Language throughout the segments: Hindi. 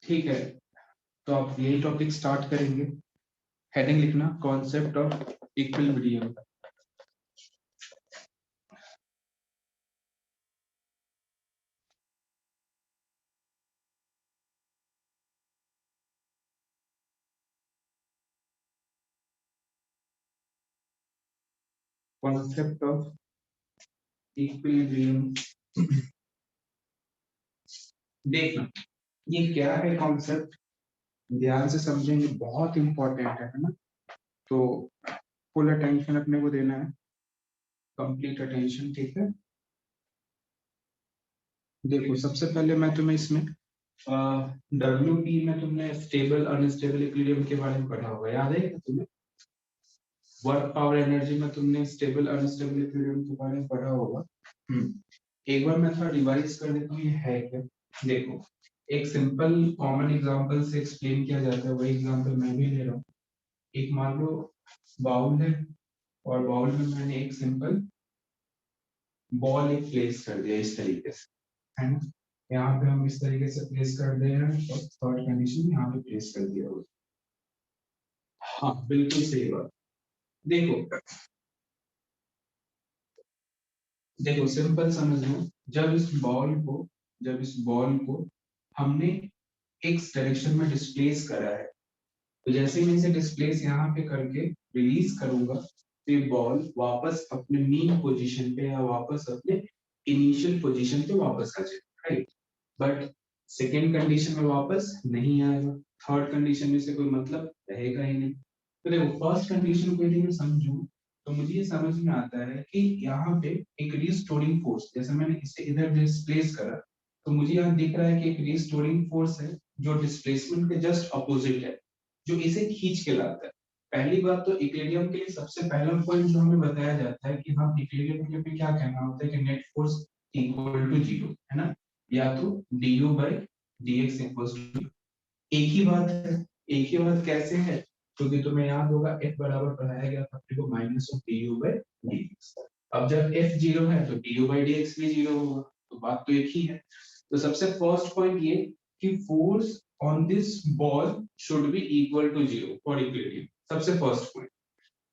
ठीक है, तो आप यही टॉपिक स्टार्ट करेंगे। हेडिंग लिखना, concept of equilibrium. Concept of equilibrium. देखना ये क्या है कॉन्सेप्ट, ध्यान से समझेंगे, बहुत इंपॉर्टेंट है ना। तो फुल अटेंशन अपने को देना है, कंप्लीट अटेंशन, ठीक है। देखो सबसे पहले मैं तुम्हें इसमें WP में तुमने स्टेबल अनस्टेबल इक्विलिब्रियम के बारे में पढ़ा होगा, याद है क्या तुम्हें? वर्क पावर एनर्जी में तुमने स्टेबल अनस्टेबल इक्विलिब्रियम के बारे में पढ़ा होगा। एक बार मैं थोड़ा रिवाइज कर देता हूँ ये है क्या। देखो एक सिंपल कॉमन एग्जांपल से एक्सप्लेन किया जाता है, वही एग्जांपल मैं भी ले रहा हूँ। एक मान लो बाउल है और बाउल में मैंने एक सिंपल बॉल एक प्लेस कर दिया इस तरीके से, है ना। यहाँ पे हम इस तरीके से प्लेस कर दे रहे हैं, तो थर्ड कंडीशन यहाँ पे प्लेस कर दिया होगा। हाँ बिल्कुल सही बात। देखो देखो सिंपल समझ लो, जब इस बॉल को हमने एक्स डायरेक्शन में डिस्प्लेस करा है, तो जैसे मैं इसे डिस्प्लेस यहाँ पे करके रिलीज करूंगा, तो ये बॉल वापस अपने मेन पोजीशन पे या वापस अपने इनिशियल पोजीशन पे वापस आ जाएगा, राइट। बट सेकेंड कंडीशन में वापस नहीं आएगा, थर्ड कंडीशन में से कोई मतलब रहेगा ही नहीं। तो देखो फर्स्ट कंडीशन को यदि मैं समझूं, तो मुझे ये समझ में आता है कि यहाँ पे एक रिस्टोरिंग फोर्स, जैसे मैंने इसे इधर डिस्प्लेस करा, तो मुझे यहाँ दिख रहा है कि एक रिस्टोरिंग फोर्स है जो डिस्प्लेसमेंट के जस्ट अपोजिट है, जो इसे खींच के लाता है। पहली बात तो इक्विलिब्रियम के लिए सबसे पहला पॉइंट जो हमें बताया जाता है कि हाँ इक्विलिब्रियम के लिए क्या कहना होता है कि net force equal to zero, है ना, या तो du by dx equals to, एक ही बात है। एक ही बात कैसे है, क्योंकि तुम्हें याद होगा f बराबर पढ़ाया गया था अपने को minus of du by dx। अब जब f जीरो है तो du by dx भी जीरो होगा, तो बात तो एक ही है। तो सबसे फर्स्ट पॉइंट ये कि force on this ball should be equal to zero for equilibrium, सबसे फर्स्ट पॉइंट।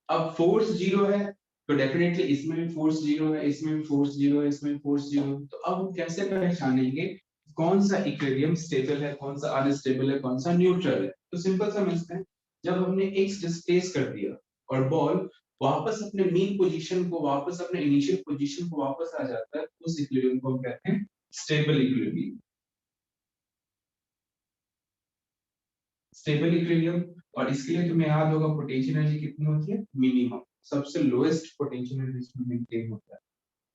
अब फोर्स जीरो है तो डेफिनेटली इसमें भी फोर्स जीरो है, इसमें भी फोर्स जीरो है, इसमें भी फोर्स जीरो है। तो अब हम कैसे पहचानेंगे कौन सा इक्विलिब्रियम स्टेबल है, कौन सा अनस्टेबल है, कौन सा न्यूट्रल है? तो सिंपल समझते हैं, जब हमने एक्स डिस्प्लेस कर दिया और बॉल वापस अपने मेन पोजीशन को, वापस अपने इनिशियल पोजीशन को वापस आ जाता है, उस इक्विलिब्रियम को हम कहते हैं स्टेबल इक्विलिब्रियम। स्टेबल इक्विलिब्रियम, और इसके लिए तुम्हें याद होगा पोटेंशियल एनर्जी कितनी होती है, मिनिमम, सबसे लोएस्ट पोटेंशियल एनर्जी इसमें मेंटेन होता है।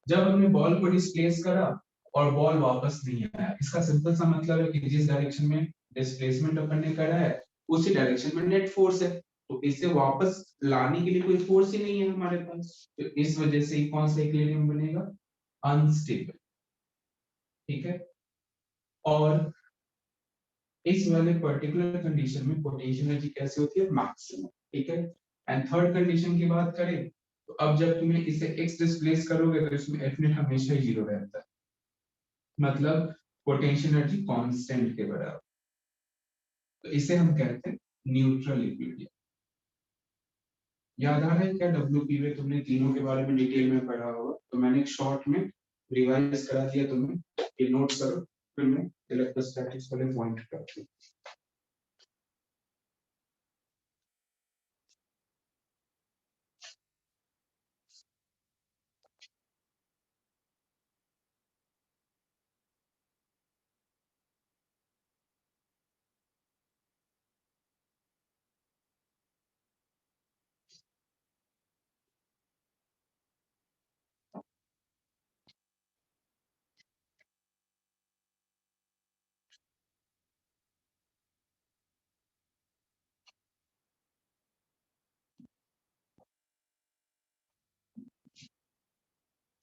जब हमने बॉल को डिस्प्लेस करा और बॉल वापस नहीं आया, इसका सिंपल सा मतलब है कि जिस डायरेक्शन में डिस्प्लेसमेंट अपन ने करा है उसी डायरेक्शन में नेट फोर्स है, तो इसे वापस लाने के लिए कोई फोर्स ही नहीं है हमारे पास, तो इस वजह से कौन सा इक्विलिब्रियम बनेगा, अनस्टेबल, ठीक है। और इस वाले पर्टिकुलर कंडीशन में पोटेंशियल एनर्जी कैसे होती है, मैक्सिमम, ठीक है। एंड थर्ड कंडीशन की बात करें, तो अब जब तुम्हें इसे x डिस्प्लेस करोगे तो इसमें f नेट हमेशा जीरो रहता है, मतलब पोटेंशियल एनर्जी कांस्टेंट के बराबर, तो इसे हम कहते हैं न्यूट्रल इक्विलिब्रियम। याद आ रहा है क्या WP में तुमने तीनों के बारे में डिटेल में पढ़ा होगा, तो मैंने एक शॉर्ट में रिवाइज करा दिया तुम्हें, ये नोट करो, फिर मैं इलेक्ट्रोस्टैटिक्स वाले पॉइंट करती हूँ।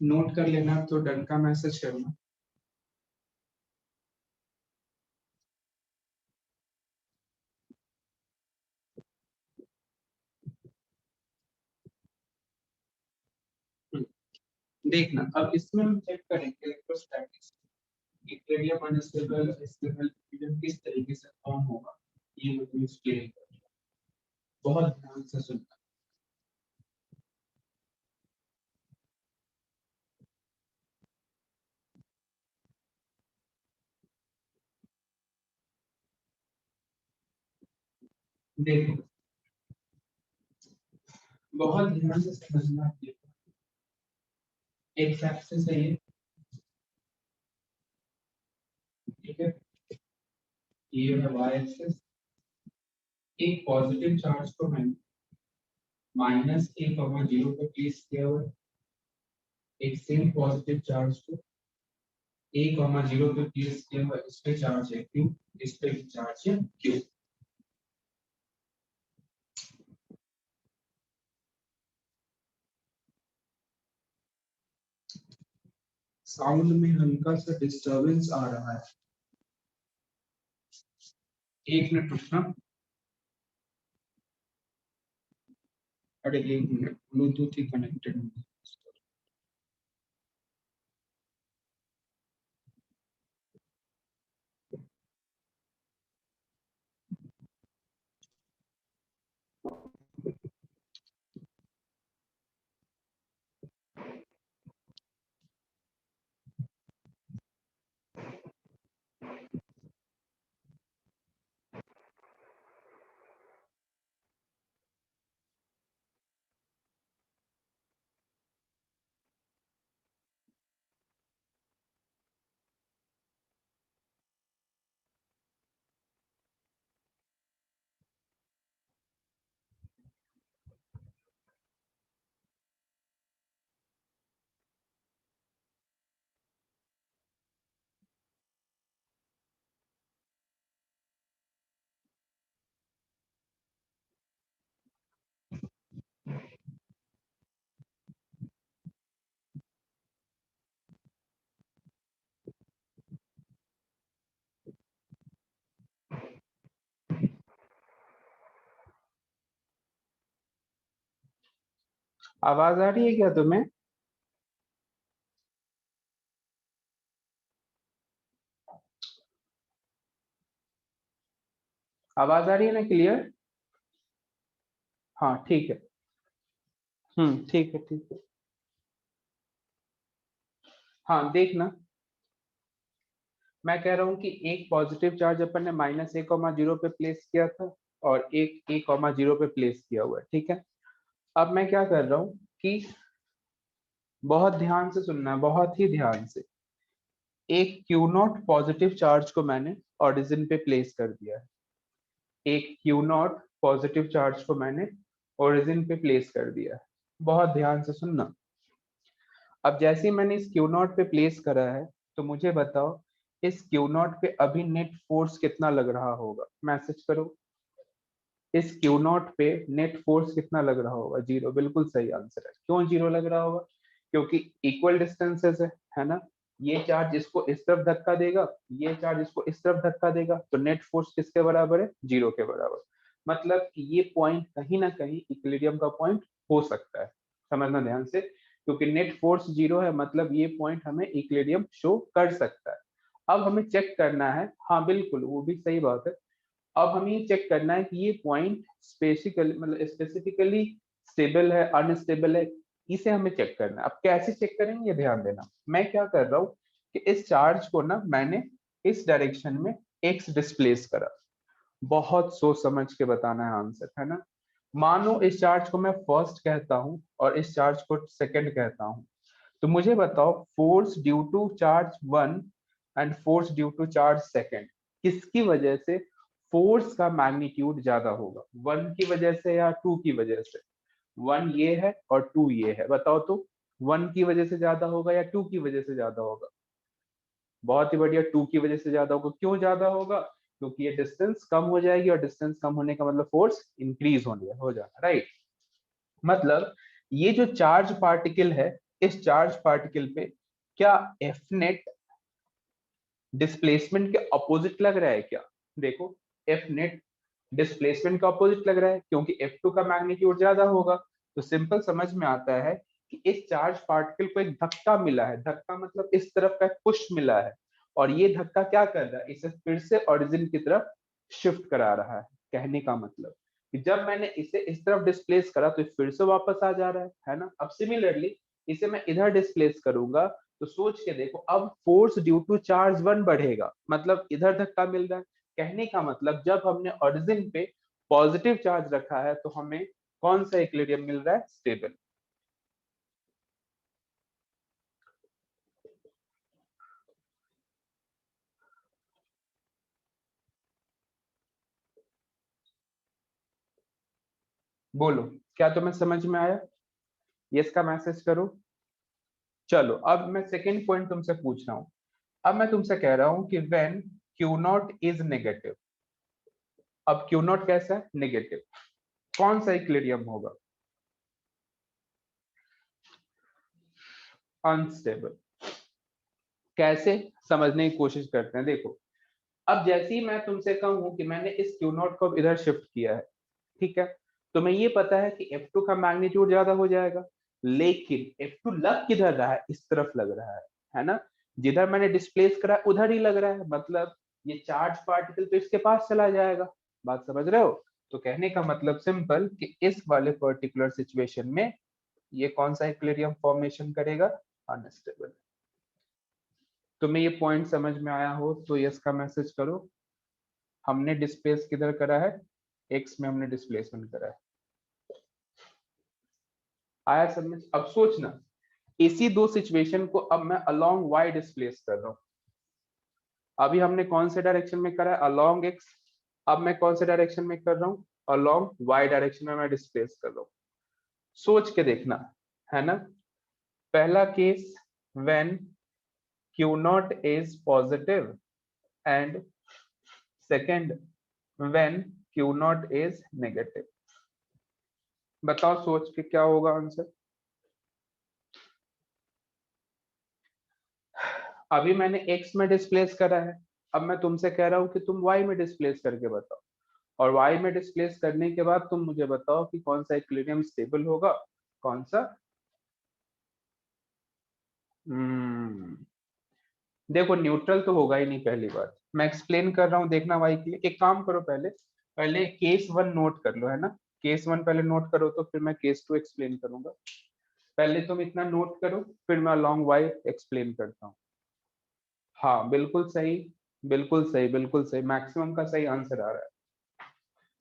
नोट कर लेना तो डन का मैसेज करना। देखना अब इसमें हम चेक करेंगे electrostatics, equilibrium unstable stable equilibrium किस तरीके से फॉर्म होगा ये मैं तुम्हें एक्सप्लेन करूंगा, बहुत ध्यान से सुनना। देखो बहुत ध्यान से समझना, एक एक्सिस है ये, ठीक है, ये है वाई एक्सिस। एक पॉजिटिव चार्ज को मैंने -a, 0 पे प्लेस किया हुआ है, एक सेम पॉजिटिव चार्ज को a, 0 पे प्लेस किया हुआ है, इस पे चार्ज है q, इस पे भी चार्ज है q। साउंड में हल्का सा डिस्टरबेंस आ रहा है, एक मिनट रुकना। अरे एक मिनट, ब्लूटूथ ही कनेक्टेड है। आवाज आ रही है क्या तुम्हें? आवाज आ रही है ना क्लियर? हाँ ठीक है। ठीक है ठीक है। हाँ देखना, मैं कह रहा हूँ कि एक पॉजिटिव चार्ज अपन ने -a, 0 पे प्लेस किया था और एक a, 0 पे प्लेस किया हुआ है, ठीक है। अब मैं क्या कर रहा हूँ कि बहुत ध्यान से सुनना है, बहुत ही ध्यान से। एक Q0 पॉजिटिव चार्ज को मैंने ओरिजिन पे प्लेस कर दिया है, एक Q0 पॉजिटिव चार्ज को मैंने ओरिजिन पे प्लेस कर दिया है, बहुत ध्यान से सुनना। अब जैसे ही मैंने इस Q0 पे प्लेस करा है, तो मुझे बताओ इस Q0 पे अभी नेट फोर्स कितना लग रहा होगा, मैसेज करो। इस Q0 पे नेट फोर्स कितना लग रहा होगा? 0, बिल्कुल सही आंसर है। क्यों 0 लग रहा होगा? क्योंकि इक्वल डिस्टेंसेस है ना। ये चार्ज इसको इस तरफ धक्का देगा, ये चार्ज इसको इस तरफ धक्का देगा, तो नेट फोर्स किसके बराबर है? 0 के बराबर। मतलब कि ये पॉइंट कहीं ना कहीं इक्विलिब्रियम का पॉइंट हो सकता है, समझना ध्यान से, क्योंकि नेट फोर्स 0 है, मतलब ये पॉइंट हमें इक्विलिब्रियम शो कर सकता है। अब हमें चेक करना है, हाँ बिल्कुल वो भी सही बात है। अब हमें ये चेक करना है कि ये पॉइंट स्पेसिकली मतलब स्पेसिफिकली स्टेबल है अनस्टेबल है, इसे हमें चेक करना है। अब कैसे चेक करेंगे ये ध्यान देना। मैं क्या कर रहा हूँ कि इस चार्ज को ना मैंने इस डायरेक्शन में एक्स डिस्प्लेस करा। बहुत सोच समझ के बताना है आंसर, है ना। मानो इस चार्ज को मैं फर्स्ट कहता हूँ और इस चार्ज को सेकंड कहता हूँ, तो मुझे बताओ force due to charge one and force due to charge second, किसकी वजह से फोर्स का मैग्नीट्यूड ज्यादा होगा? वन की वजह से या टू की वजह से? वन ये है और टू ये है, बताओ तो वन की वजह से ज्यादा होगा या टू की वजह से ज्यादा होगा? बहुत ही बढ़िया, टू की वजह से ज्यादा होगा। क्यों ज्यादा होगा? क्योंकि ये डिस्टेंस कम हो जाएगी और डिस्टेंस कम होने का मतलब फोर्स इंक्रीज होने हो जाना, राइट। मतलब ये जो चार्ज पार्टिकल है, इस चार्ज पार्टिकल पे क्या एफ नेट डिस्प्लेसमेंट के अपोजिट लग रहा है क्या? देखो, एफ नेट डिस्प्लेसमेंट का अपोजिट लग रहा है, क्योंकि F2 का मैग्नीट्यूड ज्यादा होगा। तो सिंपल समझ में आता है कि इस चार्ज पार्टिकल को एक धक्का मिला है, धक्का मतलब इस तरफ का पुश मिला है, और ये धक्का क्या कर रहा है, इसे फिर से ओरिजिन की तरफ शिफ्ट करा रहा है। कहने का मतलब कि जब मैंने इसे इस तरफ डिस्प्लेस करा तो फिर से वापस आ जा रहा है ना। अब सिमिलरली इसे मैं इधर डिस्प्लेस करूंगा तो सोच के देखो, अब फोर्स ड्यू टू चार्ज 1 बढ़ेगा, मतलब इधर धक्का मिल रहा है। कहने का मतलब जब हमने ओरिजिन पे पॉजिटिव चार्ज रखा है तो हमें कौन सा इक्विलिब्रियम मिल रहा है, स्टेबल। बोलो, क्या तुम्हें समझ में आया? यस का मैसेज करो। चलो अब मैं सेकेंड पॉइंट तुमसे पूछ रहा हूं। अब मैं तुमसे कह रहा हूं कि when Q not is negative. अब क्यू नॉट कैसा है, नेगेटिव, कौन सा इक्विलिब्रियम होगा, अनस्टेबल। कैसे, समझने की कोशिश करते हैं। देखो, अब जैसे ही मैं तुमसे कहूं कि मैंने इस क्यू नॉट को इधर शिफ्ट किया है, ठीक है, तुम्हें ये पता है कि F2 का मैग्नीट्यूड ज्यादा हो जाएगा, लेकिन F2 लग किधर रहा है, इस तरफ लग रहा है ना। जिधर मैंने डिस्प्लेस करा उधर ही लग रहा है, मतलब ये चार्ज पार्टिकल तो इसके पास चला जाएगा। बात समझ रहे हो? तो कहने का मतलब सिंपल कि इस वाले पर्टिकुलर सिचुएशन में ये कौन सा इक्विलिब्रियम फॉर्मेशन करेगा, अनस्टेबल। तुम्हें ये पॉइंट समझ में आया हो तो यस का मैसेज करो। हमने डिस्प्लेस किधर करा है, एक्स में हमने डिस्प्लेसमेंट करा है। आया समझ? अब सोचना, इसी दो सिचुएशन को अब मैं अलोंग वाई डिस्प्लेस कर रहा हूं। अभी हमने कौन से डायरेक्शन में करा है, अलोंग एक्स। अब मैं कौन से डायरेक्शन में कर रहा हूं, अलोंग वाई डायरेक्शन में मैं डिस्प्लेस कर रहा हूं। सोच के देखना, है ना। पहला case, when Q not is positive, and second when Q not is negative. बताओ सोच के क्या होगा आंसर। अभी मैंने x में डिस्प्लेस करा है, अब मैं तुमसे कह रहा हूं कि तुम y में डिस्प्लेस करके बताओ, और y में डिस्प्लेस करने के बाद तुम मुझे बताओ कि कौन सा इक्विलिब्रियम स्टेबल होगा, कौन सा। हम्म देखो, न्यूट्रल तो होगा ही नहीं, पहली बात मैं एक्सप्लेन कर रहा हूँ, देखना y के लिए। एक काम करो, पहले पहले केस 1 नोट कर लो, है ना। केस 1 पहले नोट करो, तो फिर मैं केस 2 एक्सप्लेन करूंगा। पहले तुम इतना नोट करो, फिर मैं लॉन्ग y एक्सप्लेन करता हूँ। हाँ बिल्कुल सही, बिल्कुल सही, बिल्कुल सही, मैक्सिमम का सही आंसर आ रहा है।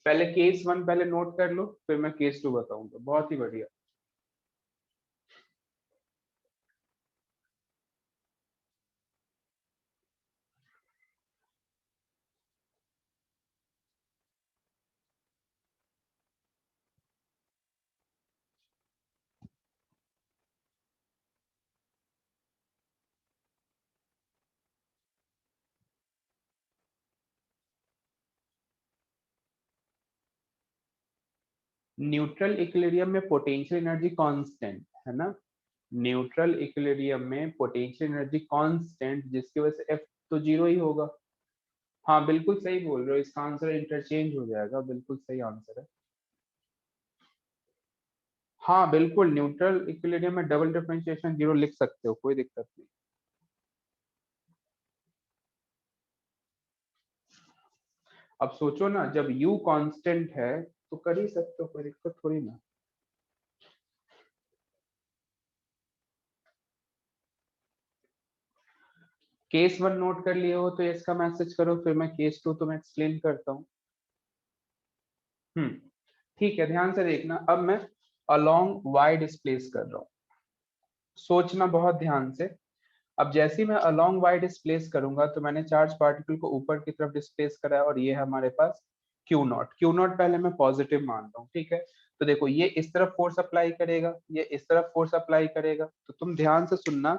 पहले केस 1 पहले नोट कर लो, फिर मैं केस 2 बताऊंगा। बहुत ही बढ़िया। न्यूट्रल इक्विलिब्रियम में पोटेंशियल एनर्जी कांस्टेंट, है ना। न्यूट्रल इक्विलिब्रियम में पोटेंशियल एनर्जी कांस्टेंट, जिसकी वजह से एफ तो जीरो ही होगा। हाँ बिल्कुल सही बोल रहे हो, इसका आंसर इंटरचेंज हो जाएगा, बिल्कुल सही आंसर है। हाँ बिल्कुल, न्यूट्रल इक्विलिब्रियम में डबल डिफरेंशिएशन जीरो लिख सकते हो, कोई दिक्कत नहीं। अब सोचो ना, जब u कांस्टेंट है तो कर ही सकते हो, कोई दिक्कत थोड़ी ना। केस 1 नोट कर लिए हो तो इसका मैसेज करो, फिर मैं केस 2 तुम्हें एक्सप्लेन करता हूँ। हम्म ठीक है, ध्यान से देखना। अब मैं अलोंग वाई डिस्प्लेस कर रहा हूँ, सोचना बहुत ध्यान से। अब जैसे ही मैं अलोंग वाई डिस्प्लेस करूंगा तो मैंने चार्ज पार्टिकल को ऊपर की तरफ डिस्प्लेस करा है, और ये है हमारे पास क्यू नॉट। क्यू नॉट पहले मैं पॉजिटिव मान रहा हूँ, ठीक है। तो देखो, ये इस तरफ फोर्स अप्लाई करेगा, ये इस तरफ फोर्स अप्लाई करेगा, तो तुम ध्यान से सुनना।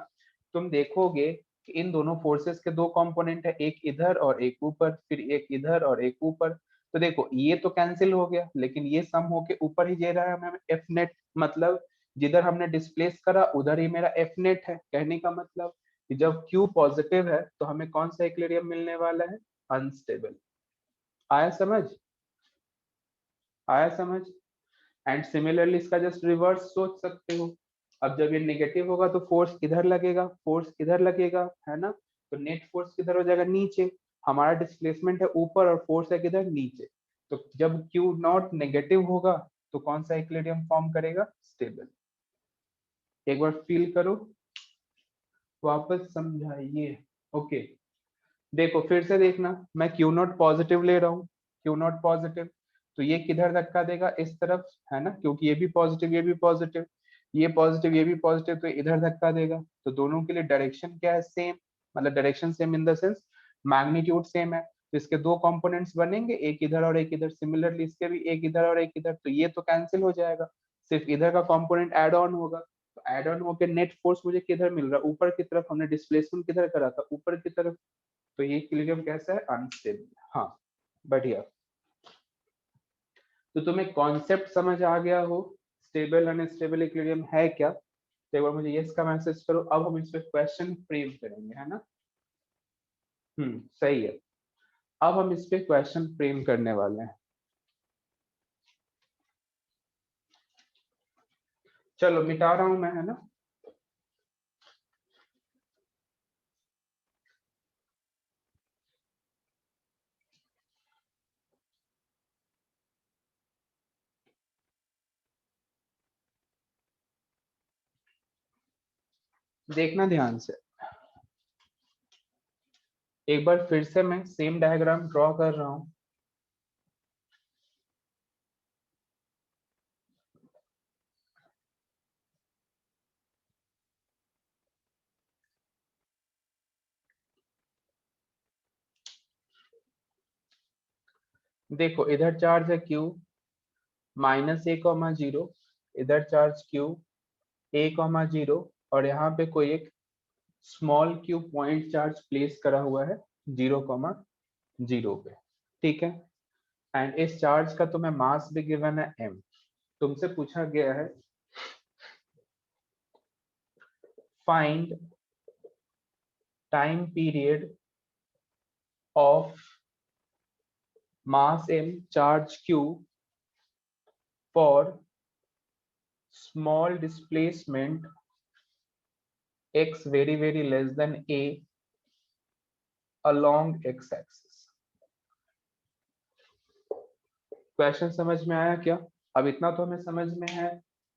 तुम देखोगे कि इन दोनों फोर्सेस के दो कंपोनेंट है, एक इधर और एक ऊपर, फिर एक इधर और एक ऊपर। तो देखो, ये तो कैंसिल हो गया, लेकिन ये सम होके ऊपर ही दे रहा है हमें एफ नेट। मतलब जिधर हमने डिस्प्लेस करा उधर ही मेरा एफ नेट है। कहने का मतलब कि जब Q पॉजिटिव है तो हमें कौन सा इक्विलिब्रियम मिलने वाला है, अनस्टेबल। आया समझ? आया समझ? एंड सिमिलरली इसका जस्ट रिवर्स सोच सकते हो। अब जब ये नेगेटिव होगा तो फोर्स इधर लगेगा, फोर्स इधर लगेगा, है ना। तो नेट फोर्स किधर हो जाएगा, नीचे। हमारा डिस्प्लेसमेंट है ऊपर और फोर्स है किधर, नीचे। तो जब क्यू नॉट नेगेटिव होगा तो कौन सा इक्विलिब्रियम फॉर्म करेगा, स्टेबल। एक बार फील करो, वापस समझाइए। ओके, देखो फिर से देखना, मैं क्यू नॉट पॉजिटिव ले रहा हूँ, क्यू नॉट पॉजिटिव, तो ये किधर धक्का देगा, इस तरफ, है ना, क्योंकि ये भी पॉजिटिव ये भी पॉजिटिव, ये पॉजिटिव ये भी पॉजिटिव, तो इधर धक्का देगा। तो दोनों के लिए डायरेक्शन क्या है, सेम, मतलब direction same in the sense magnitude same है। तो इसके दो कंपोनेंट्स बनेंगे, एक इधर और एक इधर। सिमिलरली इसके भी एक इधर और एक इधर, तो ये तो कैंसिल हो जाएगा, सिर्फ इधर का कंपोनेंट ऐड ऑन होगा। तो ऐड ऑन होकर नेट फोर्स मुझे किधर मिल रहा है, ऊपर की तरफ। हमने डिस्प्लेसमेंट किधर करा था, ऊपर की तरफ। तो ये इक्विलिब्रियम कैसा है, अनस्टेबल। हाँ, बढ़िया। तो तुम्हें कॉन्सेप्ट समझ आ गया हो, स्टेबल अनस्टेबल इक्विलिब्रियम है क्या। तो एक बार मुझे यस का मैसेज करो। अब हम इस पे क्वेश्चन फ्रेम करेंगे, है ना। सही है। अब हम इस पे क्वेश्चन फ्रेम करने वाले हैं। चलो मिटा रहा हूं मैं, है ना। देखना ध्यान से, एक बार फिर से मैं सेम डायग्राम ड्रॉ कर रहा हूं। देखो इधर चार्ज है Q -a,0, इधर चार्ज Q a,0, और यहाँ पे कोई एक small q point charge place करा हुआ है 0,0 पे, ठीक है। एंड इस चार्ज का तुम्हें मास भी गिवन है m। तुमसे पूछा गया है find time period of mass m charge q for small displacement x very less than a along x axis। Question समझ में आया क्या। अब इतना तो हमें समझ में है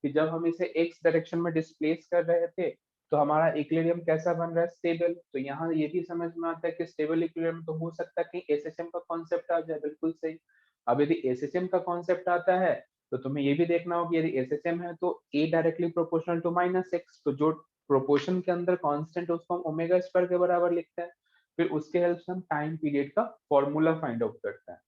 कि जब हम इसे x डायरेक्शन में डिस्प्लेस कर रहे थे तो हमारा इक्विलिब्रियम कैसा बन रहा है, स्टेबल। तो यहाँ ये भी समझ में आता है कि स्टेबल इक्विलिब्रियम तो हो सकता है कि एसएचएम का कॉन्सेप्ट आ जाए, बिल्कुल सही। अब यदि एसएचएम का कॉन्सेप्ट आता है तो तुम्हें ये भी देखना होगा, यदि एसएचएम है तो a directly proportional to -x, तो जो प्रोपोर्शन के अंदर कांस्टेंट है उसको हम ओमेगा स्क्वायर के बराबर लिखते हैं। फिर उसके हेल्प से हम टाइम पीरियड का फॉर्मूला फाइंड आउट करते हैं,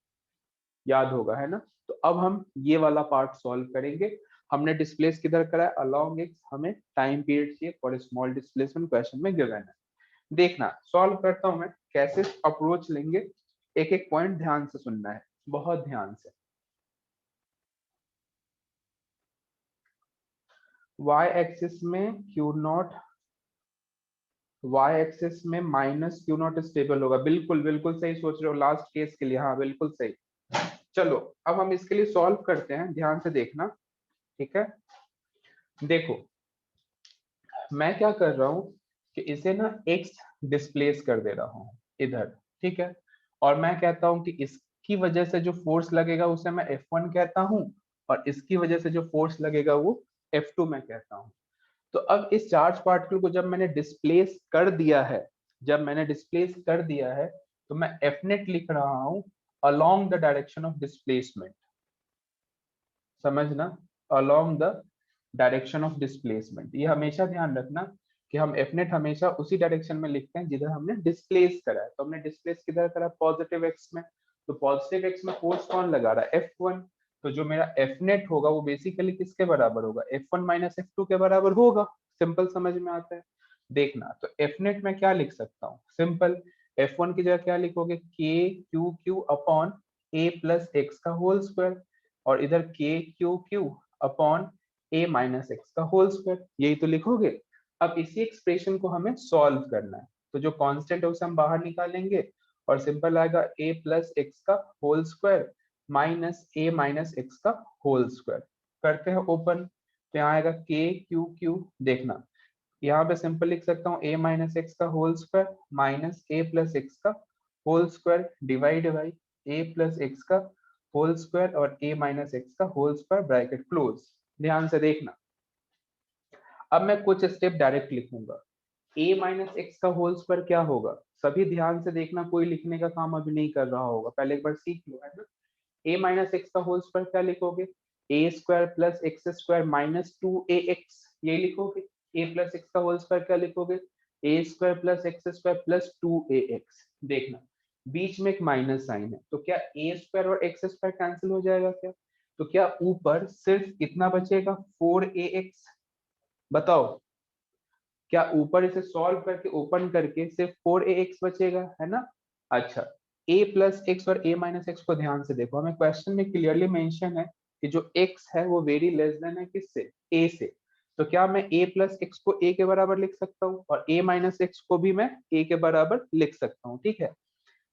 याद होगा, है ना। तो अब हम ये वाला पार्ट सॉल्व करेंगे। हमने डिस्प्लेस किधर करा है, अलोंग एक्स, हमें टाइम पीरियड चाहिए फॉर स्मॉल डिस्प्लेसमेंट, क्वेश्चन में गिवन है। देखना सॉल्व करता हूं मैं, कैसे अप्रोच लेंगे, एक एक पॉइंट ध्यान से सुनना है, बहुत ध्यान से। y एक्सिस में Q नॉट, y एक्सिस में -Q नॉट स्टेबल होगा, बिल्कुल बिल्कुल सही सोच रहे हो, लास्ट केस के लिए, हाँ बिल्कुल सही। चलो अब हम इसके लिए सॉल्व करते हैं, ध्यान से देखना, ठीक है। देखो मैं क्या कर रहा हूं कि इसे ना x डिस्प्लेस कर दे रहा हूं इधर, ठीक है। और मैं कहता हूं कि इसकी वजह से जो फोर्स लगेगा उसे मैं F1 कहता हूं, और इसकी वजह से जो फोर्स लगेगा वो F2 मैं कहता हूं। तो अब इस चार्ज पार्टिकल को जब मैंने डिस्प्लेस कर दिया है, जब मैंने डिस्प्लेस कर दिया है, तो मैं F नेट लिख रहा हूं along the direction of displacement, समझना, along the direction of displacement. ये हमेशा ध्यान रखना कि हम एफ नेट हमेशा उसी डायरेक्शन में लिखते हैं जिधर हमने डिस्प्लेस करा है। तो हमने डिस्प्लेस किधर करा, पॉजिटिव एक्स में। तो पॉजिटिव एक्स में फोर्स कौन लगा रहा है, F1। तो जो मेरा एफ नेट होगा वो बेसिकली किसके बराबर होगा, F1 माइनस F2 के बराबर होगा। सिंपल, समझ में आता है। देखना, तो एफ नेट में क्या लिख सकता हूँ, सिंपल, F1 की जगह क्या लिखोगे, के q q upon a plus x का होल स्क्वायर, और इधर के q q upon a minus x का होल स्क्वायर, यही तो लिखोगे। अब इसी एक्सप्रेशन को हमें सॉल्व करना है, तो जो कांस्टेंट है उसे हम बाहर निकालेंगे, और सिंपल आएगा a प्लस एक्स का whole square minus a minus x का होल स्क्वायर। करते हैं ओपन, तो यहाँ आएगा के क्यू क्यू, देखना यहाँ पे सिंपल लिख सकता हूँ a माइनस एक्स का whole square minus a plus x का whole square divide by a plus x का होल स्क्वायर और a माइनस एक्स का होल स्क्वायर ब्रैकेट क्लोज। ध्यान से देखना, अब मैं कुछ स्टेप डायरेक्ट लिखूंगा। a माइनस एक्स का होल स्क्वायर क्या होगा, सभी ध्यान से देखना, कोई लिखने का काम अभी नहीं कर रहा होगा, पहले एक बार सीख लो, है ना। a माइनस एक्स का होल स्क्वायर क्या लिखोगे, a square plus x square minus 2ax, ये लिखोगे। a प्लस एक्स का होल स्क्वायर क्या लिखोगे, a square plus x square plus 2ax। देखना बीच में एक माइनस साइन है, तो क्या ए स्क्वायर और एक्स स्क्वायर कैंसिल हो जाएगा क्या, तो क्या ऊपर सिर्फ इतना बचेगा 4ax, बताओ क्या ऊपर इसे सॉल्व करके ओपन करके सिर्फ 4ax बचेगा, है ना। अच्छा, a प्लस एक्स और a माइनस एक्स को ध्यान से देखो, हमें क्वेश्चन में क्लियरली मेंशन है कि जो x है वो वेरी लेस देन है किससे, a से। तो क्या मैं a प्लस एक्स को a के बराबर लिख सकता हूँ और a माइनस एक्स को भी मैं a के बराबर लिख सकता हूँ, ठीक है।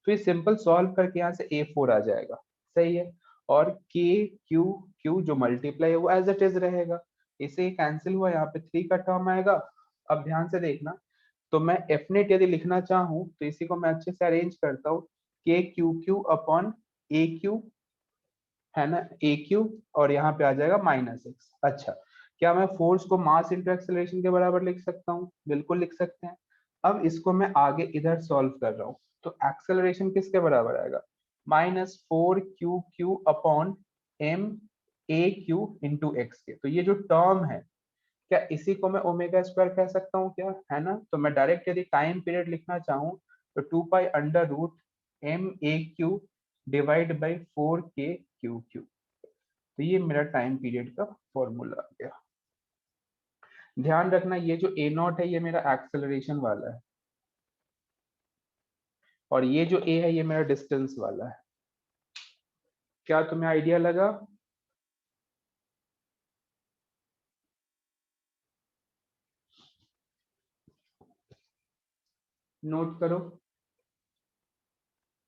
तो ये सिंपल सॉल्व करके यहाँ से a4 आ जाएगा, सही है। और k q q जो मल्टीप्लाई है वो एज इट इज रहेगा, इसे कैंसिल हुआ, यहाँ पे 3 का टर्म आएगा। अब ध्यान से देखना, तो मैं एफनेट यदि लिखना चाहूँ तो इसी को मैं अच्छे से अरेंज करता हूँ, के क्यू क्यू अपॉन ए क्यू, है ना, ए क्यू, और यहाँ पे आ जाएगा माइनस एक्स। अच्छा, क्या मैं फोर्स को मास इंटू एक्सेलरेशन के बराबर लिख सकता हूँ, बिल्कुल लिख सकते हैं। अब इसको मैं आगे इधर सॉल्व कर रहा हूँ, तो एक्सेलरेशन किसके बराबर आएगा, -4 q upon m a q into x के। तो ये जो टर्म है, क्या इसी को मैं ओमेगा स्क्वायर कह सकता हूँ क्या, है ना। तो मैं डायरेक्ट यदि टाइम पीरियड लिखना चाहूँ तो 2 pi under root m a q divide by 4k q q. तो ये मेरा टाइम पीरियड का फॉर्मूला आ गया। ध्यान रखना ये जो ए नॉट है ये मेरा एक्सेलरेशन वाला है, और ये जो ए है ये मेरा डिस्टेंस वाला है। क्या तुम्हें आइडिया लगा। नोट करो,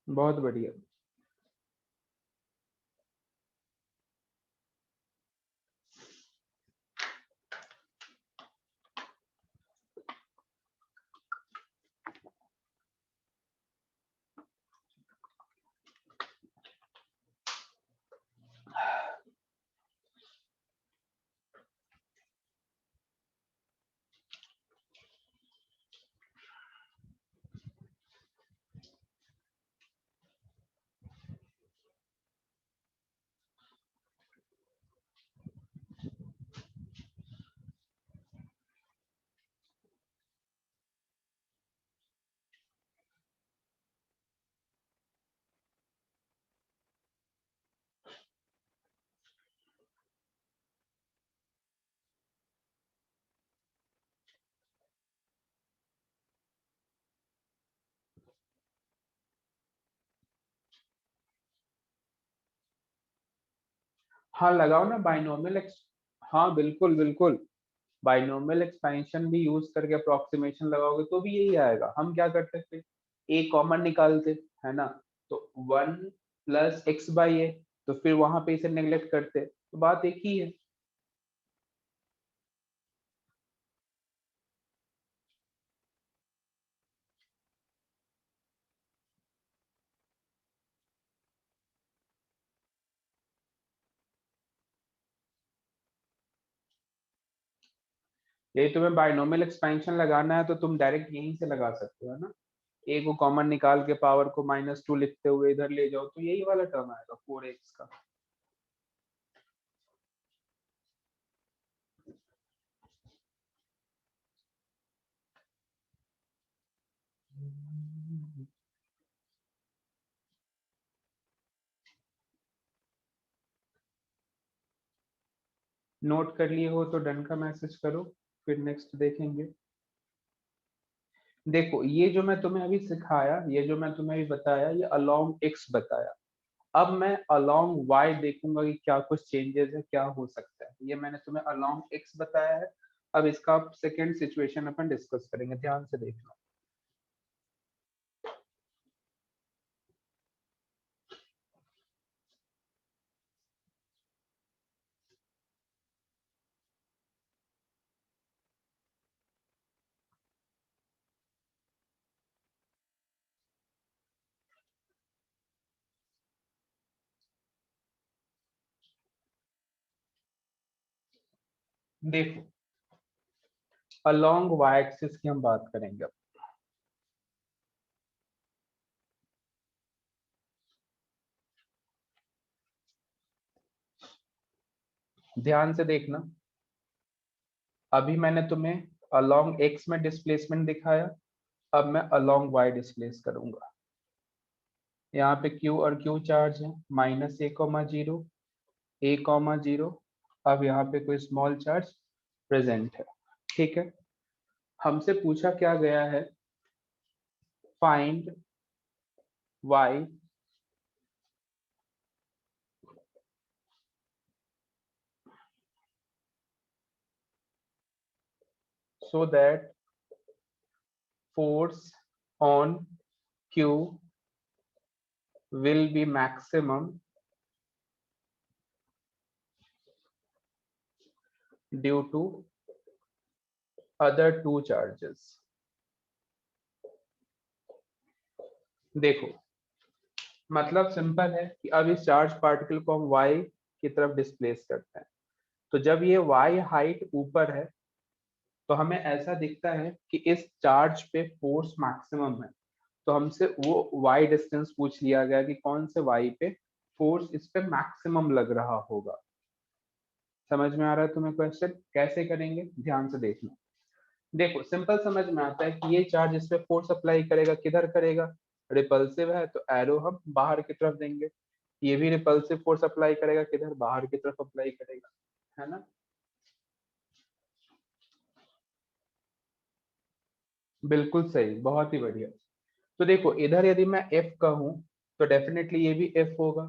बहुत बढ़िया। हाँ लगाओ ना बाइनोमियल हाँ बिल्कुल बिल्कुल, बाइनोमियल एक्सपेंशन भी यूज करके अप्रोक्सीमेशन लगाओगे तो भी यही आएगा। हम क्या करते थे, ए कॉमन निकालते, है ना, तो 1 + x/a, तो फिर वहां पे इसे नेग्लेक्ट करते, तो बात एक ही है। यही तुम्हें बाइनोमियल एक्सपेंशन लगाना है तो तुम डायरेक्ट यहीं से लगा सकते हो, है ना। ए को कॉमन निकाल के पावर को -2 लिखते हुए इधर ले जाओ तो यही वाला टर्म आएगा 4x का। नोट कर लिए हो तो डन का मैसेज करो, फिर नेक्स्ट देखेंगे। देखो ये जो मैं तुम्हें अभी सिखाया, ये जो मैं तुम्हें अभी बताया, ये अलोंग एक्स बताया। अब मैं अलोंग वाई देखूंगा कि क्या कुछ चेंजेस है, क्या हो सकता है। ये मैंने तुम्हें अलोंग एक्स बताया है। अब इसका सेकंड सिचुएशन अपन डिस्कस करेंगे, ध्यान से देखना। देखो अलोंग वाई एक्सिस की हम बात करेंगे अब। ध्यान से देखना, अभी मैंने तुम्हें अलोंग एक्स में डिस्प्लेसमेंट दिखाया, अब मैं अलोंग वाई डिस्प्लेस करूंगा। यहाँ पे Q और Q चार्ज है, -a,0 a,0। अब यहाँ पे कोई स्मॉल चार्ज प्रेजेंट है, ठीक है। हमसे पूछा क्या गया है, find y so that force on Q will be maximum due to other two charges। देखो मतलब सिंपल है कि अब इस चार्ज पार्टिकल को हम y की तरफ डिस्प्लेस करते हैं, तो जब ये y हाइट ऊपर है तो हमें ऐसा दिखता है कि इस चार्ज पे फोर्स मैक्सिमम है। तो हमसे वो y डिस्टेंस पूछ लिया गया कि कौन से y पे फोर्स इस पे मैक्सिमम लग रहा होगा। समझ में आ रहा है तुम्हें क्वेश्चन? कैसे करेंगे ध्यान से देखना। देखो सिंपल समझ में आता है कि ये चार्ज इस पे फोर्स अप्लाई करेगा, किधर करेगा, रिपल्सिव है तो एरो हम बाहर की तरफ देंगे। ये भी रिपल्सिव फोर्स अप्लाई करेगा, किधर, बाहर की तरफ अप्लाई करेगा, है ना। बिल्कुल सही, बहुत ही बढ़िया। तो देखो इधर यदि मैं F कहूँ तो डेफिनेटली ये भी F होगा,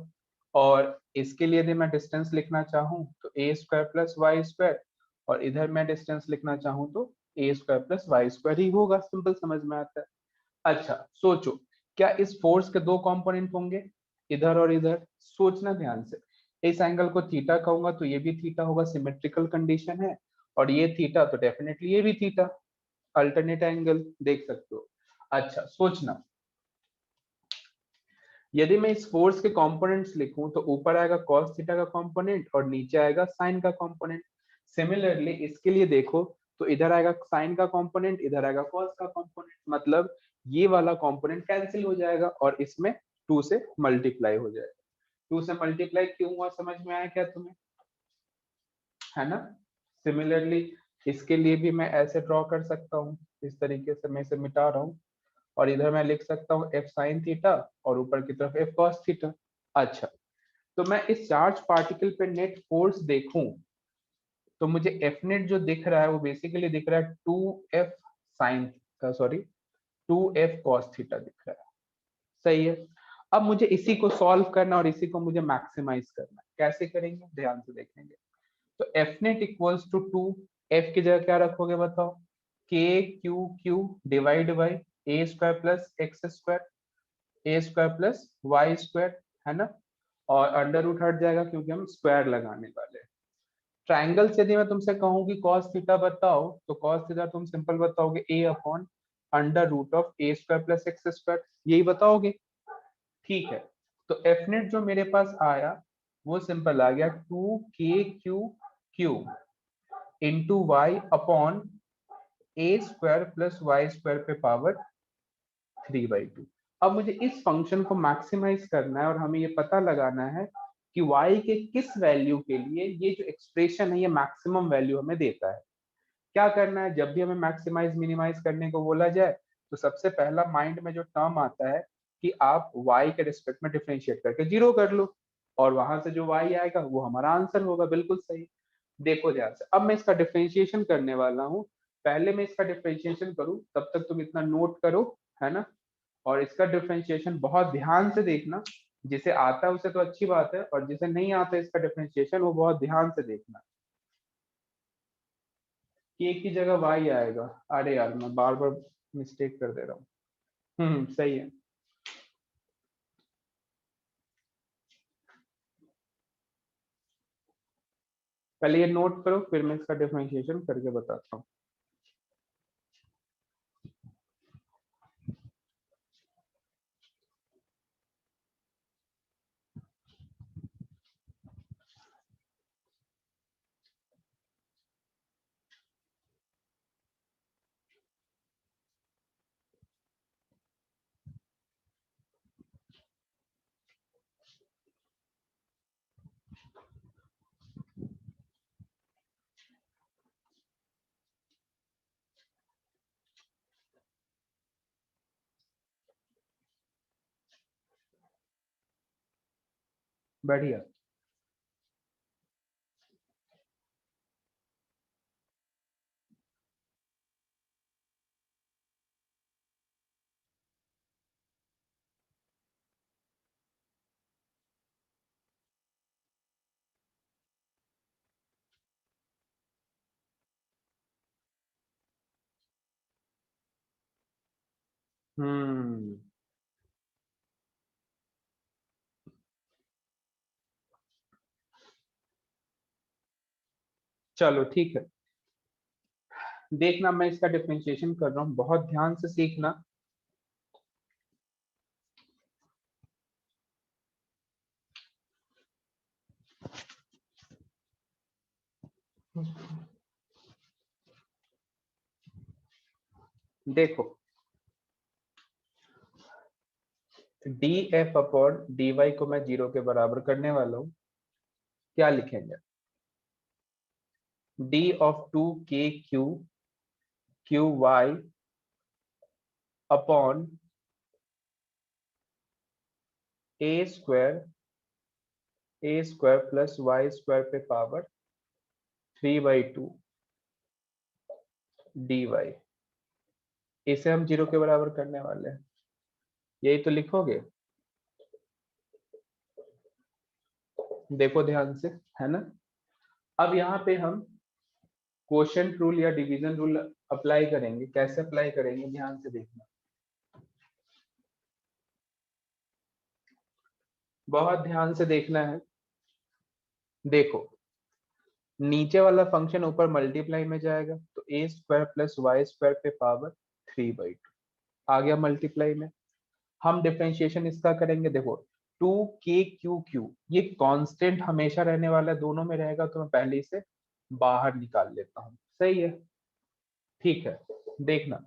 और इसके लिए यदि मैं डिस्टेंस लिखना चाहूँ तो a square plus y square, और इधर मैं डिस्टेंस लिखना चाहूँ तो a square plus y square ही होगा। सिंपल समझ में आता है। अच्छा सोचो, क्या इस फोर्स के दो कंपोनेंट होंगे, इधर और इधर? सोचना ध्यान से। इस एंगल को थीटा कहूंगा तो ये भी थीटा होगा, सिमेट्रिकल कंडीशन है, और ये थीटा तो डेफिनेटली ये भी थीटा, अल्टरनेट एंगल देख सकते हो। अच्छा सोचना, यदि मैं इस फोर्स के कंपोनेंट्स लिखूं तो ऊपर आएगा cos थीटा का कंपोनेंट और नीचे आएगा साइन का कंपोनेंट। सिमिलरली इसके लिए देखो तो इधर आएगा साइन का कंपोनेंट, इधर आएगा cos का कंपोनेंट, मतलब ये वाला कंपोनेंट कैंसिल हो जाएगा और इसमें 2 से मल्टीप्लाई हो जाएगा। 2 से मल्टीप्लाई क्यों हुआ समझ में आया क्या तुम्हें, है ना। सिमिलरली इसके लिए भी मैं ऐसे ड्रॉ कर सकता हूँ, इस तरीके से मैं इसे मिटा रहा हूँ, और इधर मैं लिख सकता हूँ एफ साइन थीटा और ऊपर की तरफ एफ कॉस थीटा। अच्छा तो मैं इस चार्ज पार्टिकल पे नेट फोर्स देखूं तो मुझे एफ नेट जो दिख रहा है वो बेसिकली दिख रहा है 2f sign, sorry 2f cos theta दिख रहा है। सही है। अब मुझे इसी को सॉल्व करना और इसी को मुझे मैक्सिमाइज करना है। कैसे करेंगे ध्यान से देखेंगे। तो F net equals to 2, F की जगह क्या रखोगे बताओ, k q q divide by a square plus x square, a square plus y square, है ना। और अंडर रूट हट जाएगा क्योंकि हम स्क्वायर लगाने वाले हैं। ट्राइंगल से यदि मैं तुमसे कहूँ कि cos थीटा बताओ तो cos थीटा तुम सिंपल बताओगे a upon under root of a square plus x square, यही बताओगे। ठीक है, तो एफ नेट जो मेरे पास आया वो सिंपल आ गया 2k q into y upon a square plus y square पे पावर 3/2। अब मुझे इस फंक्शन को मैक्सिमाइज करना है और हमें ये पता लगाना है कि y के किस वैल्यू के लिए ये जो एक्सप्रेशन है ये मैक्सिमम वैल्यू हमें देता है। क्या करना है, जब भी हमें मैक्सिमाइज मिनिमाइज करने को बोला जाए तो सबसे पहला माइंड में जो टर्म आता है कि आप y के रिस्पेक्ट में डिफरेंशिएट करके जीरो कर लो, और वहां से जो y आएगा वो हमारा आंसर होगा। बिल्कुल सही। देखो ध्यान से, अब मैं इसका डिफरेंशिएशन करने वाला हूँ। पहले मैं इसका डिफरेंशिएशन करूँ तब तक तुम इतना नोट करो, है ना। और इसका डिफरेंशिएशन बहुत ध्यान से देखना, जिसे आता है उसे तो अच्छी बात है, और जिसे नहीं आता इसका डिफरेंशिएशन वो बहुत ध्यान से देखना। के की जगह वाई आएगा, अरे यार मैं बार बार मिस्टेक कर दे रहा हूँ। सही है। पहले ये नोट करो फिर मैं इसका डिफरेंशिएशन करके बताता हूँ। बढ़िया। हम्म, चलो ठीक है। देखना मैं इसका डिफरेंशिएशन कर रहा हूँ, बहुत ध्यान से सीखना। देखो, d f upon d y को मैं जीरो के बराबर करने वाला हूँ। क्या लिखेंगे? डी ऑफ टू के q Q Y upon a square plus y square पे पावर 3/2 डी वाई। इसे हम जीरो के बराबर करने वाले हैं, यही तो लिखोगे। देखो ध्यान से, है ना। अब यहाँ पे हम क्वोशिएंट रूल या डिवीजन रूल अप्लाई करेंगे। कैसे अप्लाई करेंगे, ध्यान से देखना, बहुत ध्यान से देखना है। देखो, नीचे वाला फंक्शन ऊपर मल्टीप्लाई में जाएगा, तो ए स्क्वायर प्लस वाई स्क्वायर पे पावर 3/2 आ गया मल्टीप्लाई में। हम डिफरेंशिएशन इसका करेंगे। देखो, 2k ये कांस्टेंट हमेशा रहने वाला है, दोनों में रहेगा, तो मैं पहले इसे बाहर निकाल लेता हूँ। सही है, ठीक है। देखना,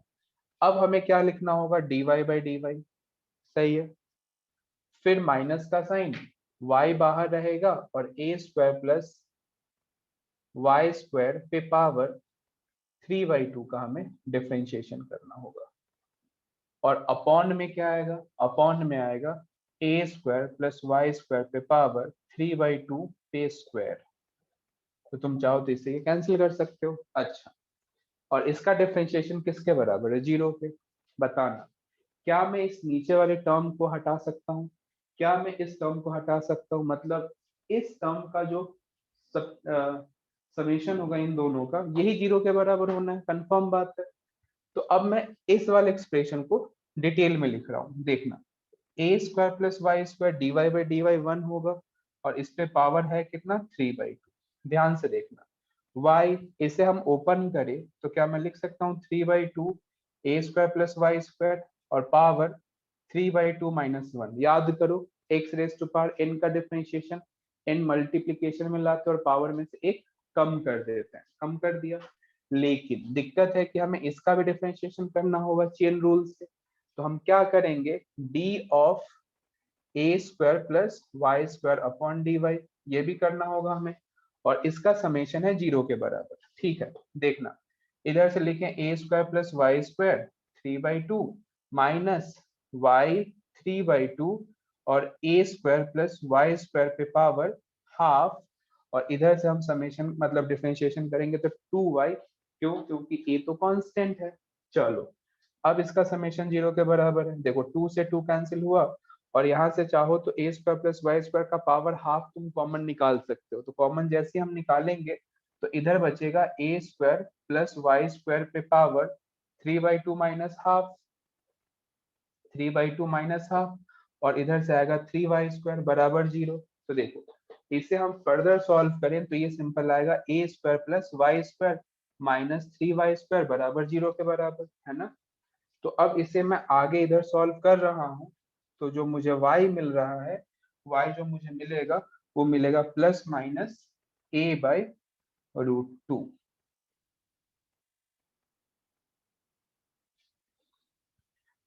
अब हमें क्या लिखना होगा, dy बाई डी वाई। सही है। फिर माइनस का साइन, y बाहर रहेगा और a square plus y square पे पावर 3/2 का हमें डिफरेंशिएशन करना होगा। और अपॉन में क्या आएगा, अपॉन में आएगा a square plus y square पे पावर 3/2 पे स्क्वायर। तो तुम चाहो तो इसे कैंसिल कर सकते हो। अच्छा, और इसका डिफरेंशिएशन किसके बराबर है, जीरो के। बताना, क्या मैं इस नीचे वाले टर्म को हटा सकता हूँ? क्या मैं इस टर्म को हटा सकता हूँ? मतलब इस टर्म का जो समेशन होगा इन दोनों का, यही जीरो के बराबर होना है, कंफर्म बात है। तो अब मैं इस वाले एक्सप्रेशन को डिटेल में लिख रहा हूँ। देखना, a square plus y square d y by d y 1 होगा, और इस पे पावर है कितना, 3/2। ध्यान से देखना, y इसे हम ओपन करें तो क्या मैं लिख सकता हूँ 3/2 a square plus y square, और पावर 3/2 माइनस 1। याद करो, x raise to power n का डिफरेंशिएशन n मल्टीप्लीकेशन में लाते और पावर में से एक कम कर देते हैं, कम कर दिया। लेकिन दिक्कत है कि हमें इसका भी डिफरेंशिएशन करना होगा चेन रूल से। तो हम क्या करेंगे, d of a square plus y square upon d y, ये भी करना होगा हमें। और इसका समेशन है जीरो के बराबर। ठीक है, देखना, इधर से लिखें a square plus y square 3/2 minus y 3/2, और a square plus y square पे पावर हाफ। और इधर से हम समेशन मतलब डिफरेंशिएशन करेंगे तो 2y। क्यों? क्योंकि ए तो कांस्टेंट है। चलो, अब इसका समेशन जीरो के बराबर है। देखो, 2 से 2 कैंसिल हुआ, और यहाँ से चाहो तो ए स्क्वायर प्लस वाई स्क्वायर का पावर हाफ तुम कॉमन निकाल सकते हो। तो कॉमन जैसे हम निकालेंगे तो इधर बचेगा ए स्क्वायर प्लस वाई स्क्वायर पे power 3/2 minus half, 3/2 minus half, और इधर से आएगा 3y स्क्वायर बराबर जीरो। तो देखो, इसे हम फर्दर सॉल्व करें तो ये सिंपल आएगा a square plus y square minus 3y square बराबर जीरो के बराबर, है ना। तो अब इसे मैं आगे इधर सॉल्व कर रहा हूँ, तो जो मुझे y मिल रहा है, y जो मुझे मिलेगा वो मिलेगा प्लस माइनस a/√2।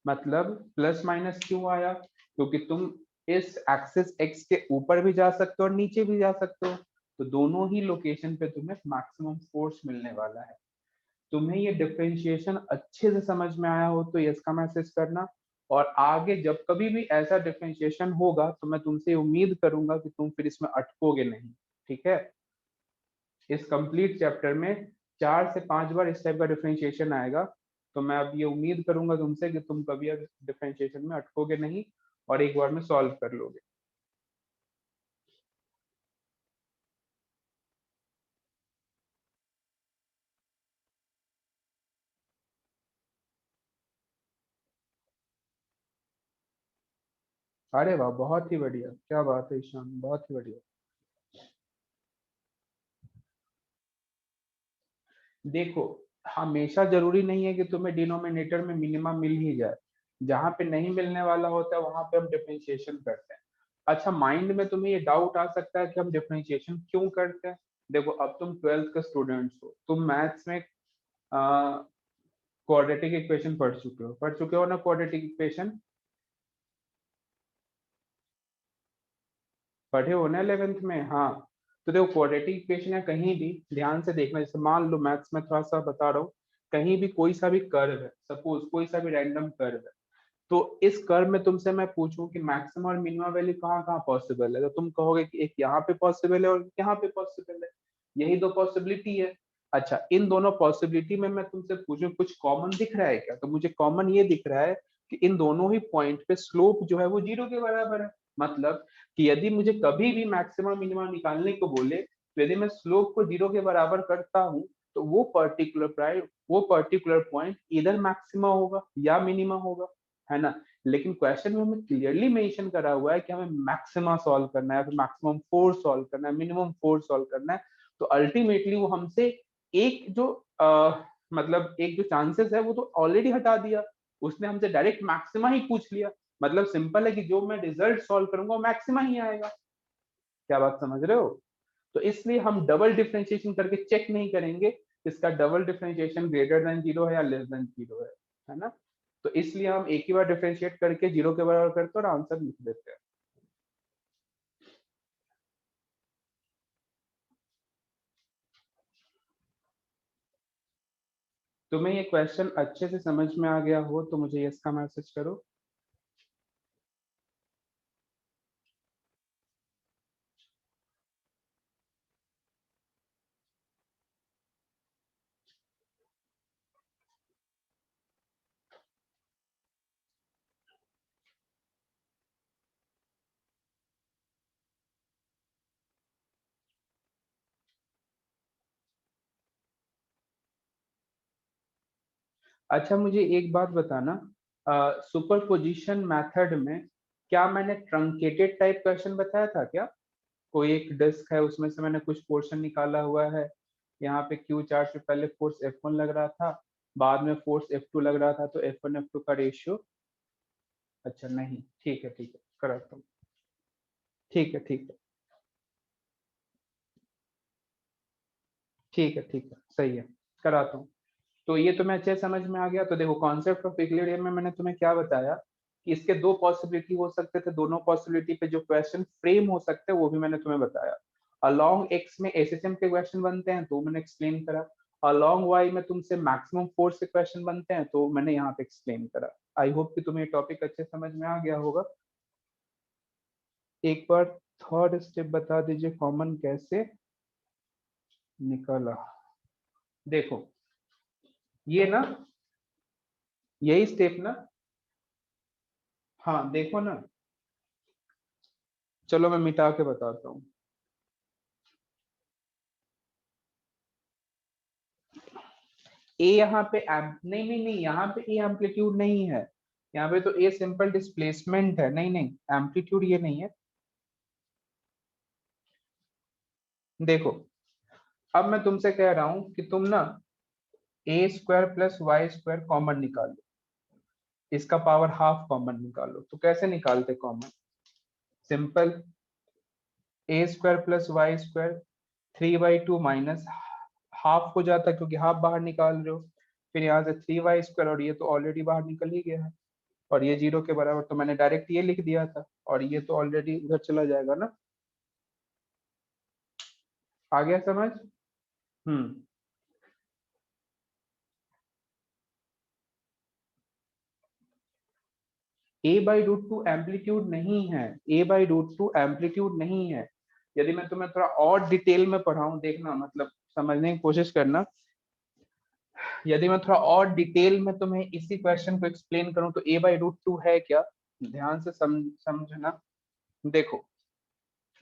मतलब प्लस माइनस क्यों आया, क्योंकि तुम इस एक्सिस x के ऊपर भी जा सकते हो और नीचे भी जा सकते हो, तो दोनों ही लोकेशन पे तुम्हें मैक्सिमम फोर्स मिलने वाला है। तुम्हें ये डिफरेंशिएशन अच्छे से समझ में आया हो तो यस का मैसेज करना, और आगे जब कभी भी ऐसा डिफरेंशिएशन होगा तो मैं तुमसे उम्मीद करूंगा कि तुम फिर इसमें अटकोगे नहीं। ठीक है, इस कंप्लीट चैप्टर में 4 से 5 बार इस टाइप का डिफरेंशिएशन आएगा, तो मैं अब ये उम्मीद करूंगा तुमसे कि तुम कभी अब डिफरेंशिएशन में अटकोगे नहीं और एक बार में सॉल्व कर लोगे। अरे वाह, बहुत ही बढ़िया, क्या बात है ईशान, बहुत ही बढ़िया। देखो, हमेशा जरूरी नहीं है कि तुम्हें डिनोमिनेटर में मिनिमा मिल ही जाए, जहां पे नहीं मिलने वाला होता है वहां पे हम डिफरेंशिएशन करते हैं। अच्छा, माइंड में तुम्हें ये डाउट आ सकता है कि हम डिफरेंशिएशन क्यों करते हैं। देखो, अब तुम 12th के स्टूडेंट्स हो, तुम मैथ्स में क्वाड्रेटिक इक्वेशन पढ़ चुके हो ना, क्वाड्रेटिक इक्वेशन पढ़े हो ना 11th में। हाँ, तो देखो क्वाड्रेटिक इक्वेशन है, कहीं भी ध्यान से देखना, जैसे मान लो मैथ्स में थोड़ा सा बता रहा हूँ, कहीं भी कोई सा भी कर्व है, सपोज कोई सा भी रैंडम कर्व है, तो इस कर्व में तुमसे मैं पूछूं कि मैक्सिमम और मिनिमम वैल्यू कहाँ कहाँ पॉसिबल है, तो तुम कहोगे कि एक यहाँ पे पॉसिबल है और यहाँ पे पॉसिबल है, यही दो पॉसिबिलिटी है। अच्छा, इन दोनों पॉसिबिलिटी में मैं तुमसे पूछूं कुछ कॉमन दिख रहा है क्या, तो मुझे कॉमन ये दिख रहा है कि इन दोनों ही पॉइंट पे स्लोप जो है वो 0 के बराबर है। मतलब कि यदि मुझे कभी भी मैक्सिमम मिनिमम निकालने को बोले, तो यदि मैं स्लोप को 0 के बराबर करता हूँ, तो वो पर्टिकुलर पॉइंट इधर मैक्सिमा होगा या मिनिमा होगा, है ना। लेकिन क्वेश्चन में हमें क्लियरली मेंशन करा हुआ है कि हमें मैक्सिमा सॉल्व करना है, फिर मैक्सिमम फोर्स सॉल्व करना है, मिनिमम फोर्स सॉल्व करना है। तो अल्टीमेटली वो हमसे एक जो मतलब एक जो चांसेस है वो तो ऑलरेडी हटा दिया, उसने हमसे डायरेक्ट मैक्सिमा ही पूछ लिया। मतलब सिंपल है कि जो मैं रिजल्ट सॉल्व करूंगा वो मैक्सिमा ही आएगा। क्या बात समझ रहे हो। तो इसलिए हम डबल डिफरेंशिएशन करके चेक नहीं करेंगे इसका डबल डिफरेंशिएशन ग्रेटर देन 0 है या लेस देन 0 है ना। तो इसलिए हम एक ही बार डिफरेंशिएट करके 0 के बराबर करते हैं और आंसर लिख देते हैं। तुम्हें ये क्वेश्चन अच्छे से समझ में आ गया हो तो मुझे यस का मैसेज करो। अच्छा, मुझे एक बात बताना, सुपरपोजिशन मेथड में क्या मैंने ट्रंकेटेड टाइप क्वेश्चन बताया था क्या। कोई एक डिस्क है, उसमें से मैंने कुछ पोर्शन निकाला हुआ है, यहाँ पे क्यू चार्ज से पहले फोर्स F1 लग रहा था, बाद में फोर्स F2 लग रहा था, तो F1 F2 का रेशियो। अच्छा नहीं, ठीक है ठीक है, कराता हूँ। ठीक है ठीक है ठीक है ठीक है, सही है, कराता हूँ। तो ये तुम्हें अच्छे समझ में आ गया। तो देखो, कॉन्सेप्ट ऑफ इक्विलिब्रियम में मैंने तुम्हें क्या बताया कि इसके दो पॉसिबिलिटी हो सकते थे, दोनों पॉसिबिलिटी पे जो क्वेश्चन फ्रेम हो सकते हैं वो भी मैंने तुम्हें बताया। अलोंग एक्स में एसएसएम के क्वेश्चन बनते हैं तो मैंने एक्सप्लेन करा, अलोंग वाई में तुमसे मैक्सिमम फोर्स के क्वेश्चन बनते हैं तो मैंने यहाँ पे एक्सप्लेन करा। आई होप कि तुम्हें टॉपिक अच्छे समझ में आ गया होगा। एक बार थर्ड स्टेप बता दीजिए, कॉमन कैसे निकाला। देखो, ये ना, यही स्टेप ना। हाँ देखो ना, चलो मैं मिटा के बताता हूँ। ए यहाँ पे नहीं नहीं नहीं, यहाँ पे ए एम्पलीट्यूड नहीं है, यहाँ पे तो ए सिंपल डिस्प्लेसमेंट है। नहीं नहीं, एम्पलीट्यूड ये नहीं है। देखो, अब मैं तुमसे कह रहा हूं कि तुम ना a square plus y square common निकालो, इसका पावर हाफ कॉमन निकालो। तो कैसे निकालते common, simple, a square plus y square 3/2 minus half हो जाता है क्योंकि हाफ बाहर निकाल रहे हो, फिर यहाँ से 3y स्क्वायर, और ये तो ऑलरेडी बाहर निकल ही गया है, और ये 0 के बराबर, तो मैंने डायरेक्ट ये लिख दिया था, और ये तो ऑलरेडी उधर चला जाएगा ना। आ गया समझ। हम्म। a/√2 एम्पलीट्यूड नहीं है, a/√2 एम्पलीट्यूड नहीं है। यदि मैं तुम्हें थोड़ा और डिटेल में पढ़ाऊं, देखना मतलब समझने की कोशिश करना, यदि मैं थोड़ा और डिटेल में तुम्हें इसी क्वेश्चन को एक्सप्लेन करूं तो a/√2 है क्या, ध्यान से समझना। देखो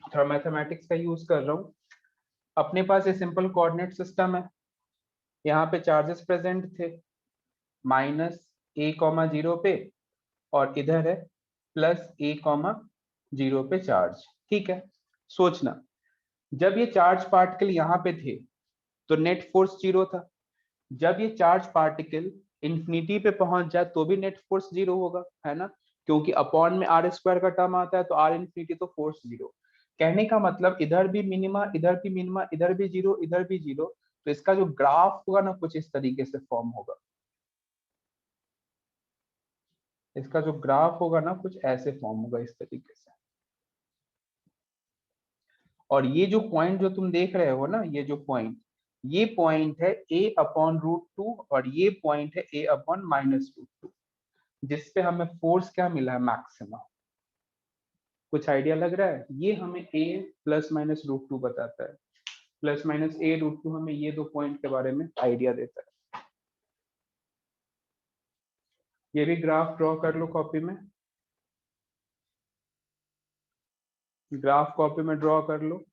थोड़ा मैथमेटिक्स का यूज कर रहा हूं। अपने पास ये सिंपल कोऑर्डिनेट सिस्टम है, यहाँ पे चार्जेस प्रेजेंट थे -a,0 पे, और इधर है +a,0 पे चार्ज। ठीक है, सोचना जब ये चार्ज पार्टिकल यहाँ पे थे तो नेट फोर्स 0 था, जब ये चार्ज पार्टिकल इंफिनिटी पे पहुंच जाए तो भी नेट फोर्स 0 होगा, है ना, क्योंकि अपॉन में r² का टर्म आता है तो r इंफिनिटी तो फोर्स 0। कहने का मतलब इधर भी मिनिमा, इधर भी मिनिमा, इधर भी 0, इधर भी 0, तो इसका जो ग्राफ होगा ना कुछ इस तरीके से फॉर्म होगा, इसका जो ग्राफ होगा ना कुछ ऐसे फॉर्म होगा इस तरीके से। और ये जो पॉइंट जो तुम देख रहे हो ना, ये पॉइंट है a/√2 और ये पॉइंट है a/-√2, जिसपे हमें फोर्स क्या मिला है, मैक्सिमम। कुछ आइडिया लग रहा है, ये हमें a+-√2 बताता है, +-a√2 हमें ये दो पॉइंट के बारे में आइडिया देता है। ये भी ग्राफ ड्रॉ कर लो कॉपी में, ग्राफ कॉपी में ड्रॉ कर लो।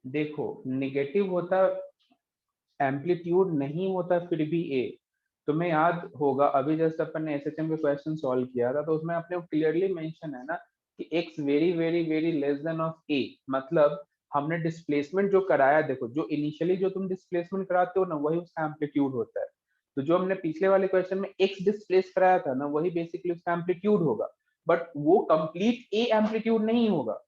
देखो निगेटिव होता, एम्पलीट्यूड नहीं होता फिर भी ए। तुम्हें याद होगा अभी जस्ट अपन ने एसएचएम के क्वेश्चन सॉल्व किया था, तो उसमें अपने क्लियरली मेंशन है ना कि x very very very less than of a, मतलब हमने डिस्प्लेसमेंट जो कराया, देखो जो इनिशियली जो तुम डिस्प्लेसमेंट कराते हो ना वही उसका एम्पलीट्यूड होता है। तो जो हमने पिछले वाले क्वेश्चन में x डिस्प्लेस कराया था ना वही बेसिकली उसका एम्पलीट्यूड होगा, बट वो कंप्लीट a एम्पलीट्यूड नहीं होगा,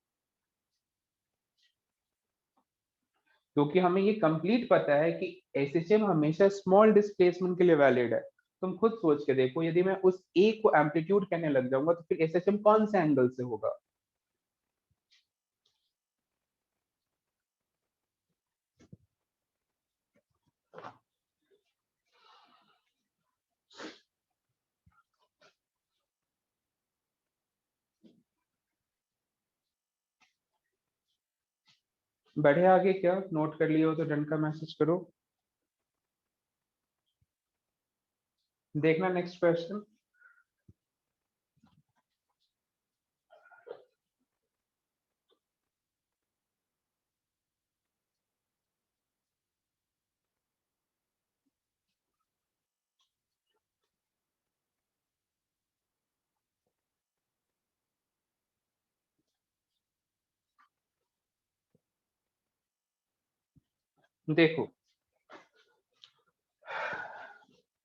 क्योंकि हमें ये कंप्लीट पता है कि एसएचएम हमेशा स्मॉल डिस्प्लेसमेंट के लिए वैलिड है। तुम खुद सोच के देखो, यदि मैं उस ए को एम्पलीट्यूड कहने लग जाऊंगा तो फिर एसएचएम कौन से एंगल से होगा। बढ़े आगे क्या, नोट कर लिया हो तो डन का मैसेज करो। देखना नेक्स्ट क्वेश्चन। देखो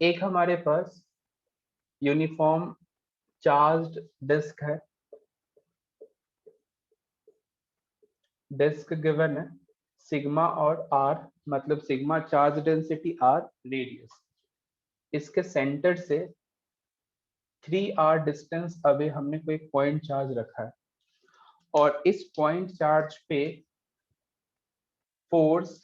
एक हमारे पास यूनिफॉर्म चार्ज्ड डिस्क है, डिस्क गिवन है सिग्मा और आर, मतलब sigma charge density, r radius. इसके सेंटर से 3r डिस्टेंस अवे हमने कोई पॉइंट चार्ज रखा है, और इस पॉइंट चार्ज पे फोर्स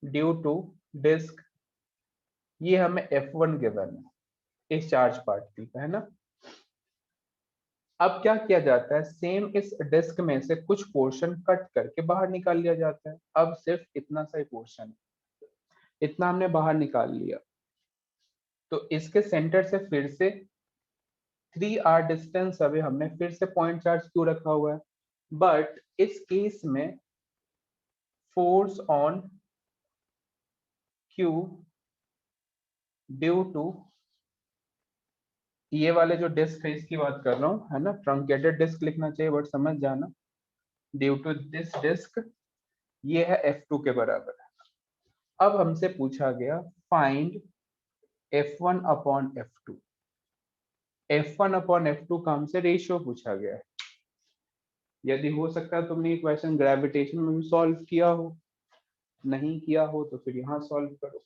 ड्यू टू डिस्क, ये हमें F1 गिवन है इस चार्ज पार्टिकल का, है ना। अब क्या किया जाता है, सेम इस डिस्क में से कुछ पोर्शन कट करके बाहर निकाल लिया जाता है। अब सिर्फ इतना सा ही पोर्शन है, इतना हमने बाहर निकाल लिया, तो इसके सेंटर से फिर से 3r डिस्टेंस अवे हमने फिर से पॉइंट चार्ज क्यों रखा हुआ है, बट इस केस में force on Q due to, ये वाले जो डिस्क है इसकी बात कर रहा हूँ, है ना, ट्रंकेटेड डिस्क लिखना चाहिए बट समझ जाना, ड्यू टू दिस डिस्क, ये है F2 के बराबर है। अब हमसे पूछा गया find F1 upon F2, F1 upon F2 का हमसे रेशियो पूछा गया है। यदि हो सकता है तुमने ये क्वेश्चन ग्रेविटेशन में भी सॉल्व किया हो, नहीं किया हो तो फिर यहाँ सॉल्व करो।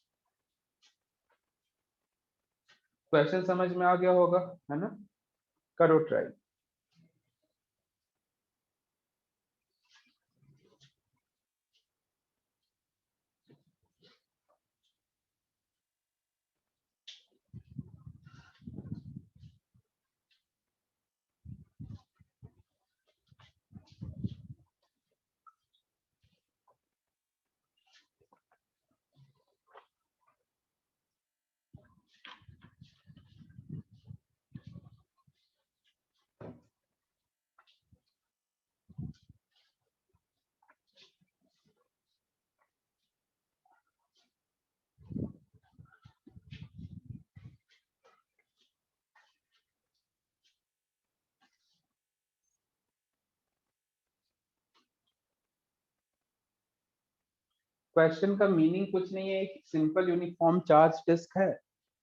क्वेश्चन समझ में आ गया होगा, है ना? करो ट्राई। क्वेश्चन का मीनिंग कुछ नहीं है, एक सिंपल यूनिफॉर्म चार्ज डिस्क है।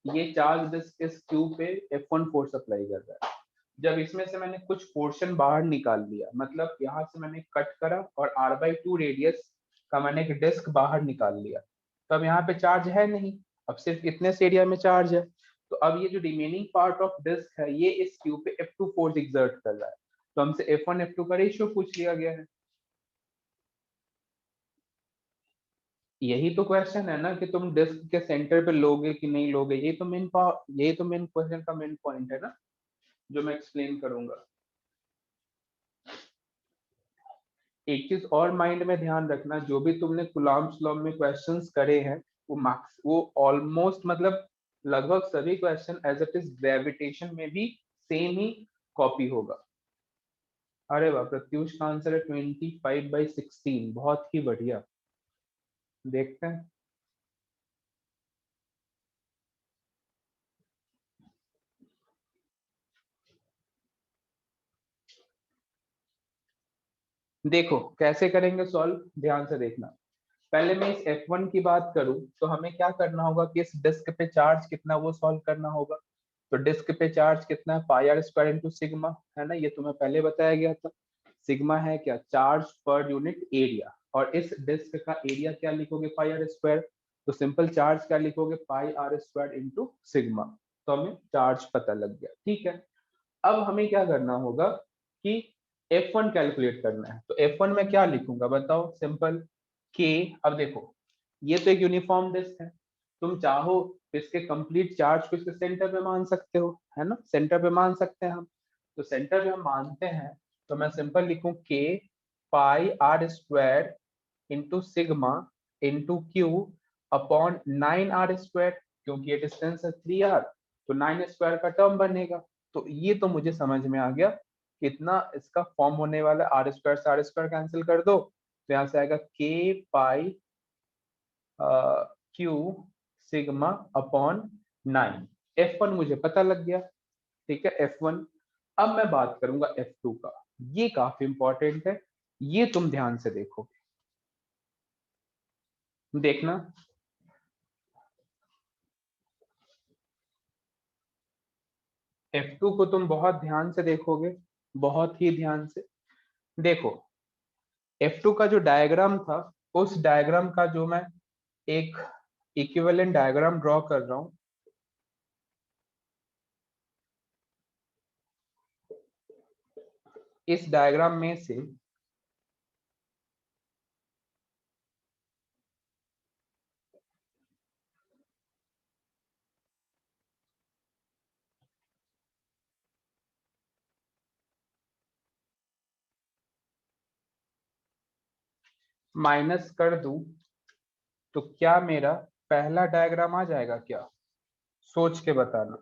ये चार्ज डिस्क इस क्यूब पे F1 फोर्स अप्लाई कर रहा है। जब इसमें से मैंने कुछ पोर्शन बाहर निकाल लिया, मतलब यहाँ से मैंने कट करा और r/2 रेडियस का मैंने एक डिस्क बाहर निकाल लिया, तो अब यहाँ पे चार्ज है नहीं, अब सिर्फ इतने से एरिया में चार्ज है। तो अब ये जो रिमेनिंग पार्ट ऑफ डिस्क है, ये इस क्यूब पे F2 फोर्स एक्सर्ट कर रहा है। तो हमसे F1 F2 का रेशियो पूछ लिया गया है। यही तो क्वेश्चन है ना कि तुम डिस्क के सेंटर पे लोगे कि नहीं लोगे, यही तो मेन क्वेश्चन का मेन पॉइंट है ना, जो मैं एक्सप्लेन करूंगा। एक चीज और माइंड में ध्यान रखना, जो भी तुमने कूलॉम्स लॉ में क्वेश्चंस करे हैं, वो ऑलमोस्ट मतलब लगभग सभी question as it is gravitation में भी सेम ही कॉपी होगा। अरे वाह, प्रत्युष का आंसर है 25/16, बहुत ही बढ़िया। देखते हैं। देखो कैसे करेंगे सॉल्व, ध्यान से देखना। पहले मैं इस F1 की बात करूं तो हमें क्या करना होगा कि इस डिस्क पे चार्ज कितना वो सॉल्व करना होगा। तो डिस्क पे चार्ज कितना है, πr² इंटू सिग्मा, है ना? ये तुम्हें पहले बताया गया था। सिग्मा है क्या, चार्ज पर यूनिट एरिया, और इस डिस्क का एरिया क्या लिखोगे, πr²। तो सिंपल चार्ज क्या लिखोगे, πr² इंटू सिग्मा। तो हमें चार्ज पता लग गया, ठीक है। अब हमें क्या करना होगा कि F1 कैलकुलेट करना है। तो F1 में क्या लिखूंगा बताओ, सिंपल के। अब देखो, ये तो एक यूनिफॉर्म डिस्क है, तुम चाहो तो इसके कंप्लीट चार्ज को इसके सेंटर पे मान सकते हो, है ना? सेंटर पे मान सकते हैं हम। तो सेंटर पे हम मानते हैं, तो मैं सिंपल लिखूं के πr² into sigma into Q upon 9r², क्योंकि ये डिस्टेंस है 3r, तो 9² का टर्म बनेगा। तो ये तो मुझे समझ में आ गया कितना इसका फॉर्म होने वाला। r² से r² कैंसिल कर दो, तो यहाँ से आएगा के पाई क्यू सिग्मा अपॉन 9। F1 मुझे पता लग गया, ठीक है, F1। अब मैं बात करूंगा F2 का, ये काफी इंपॉर्टेंट है, ये तुम ध्यान से देखो, देखना। F2 को तुम बहुत ध्यान से देखोगे, बहुत ही ध्यान से देखो। F2 का जो डायग्राम था, उस डायग्राम का जो मैं एक इक्विवेलेंट डायग्राम ड्रॉ कर रहा हूं, इस डायग्राम में से माइनस कर दूं तो क्या मेरा पहला डायग्राम आ जाएगा क्या? सोच के बताना।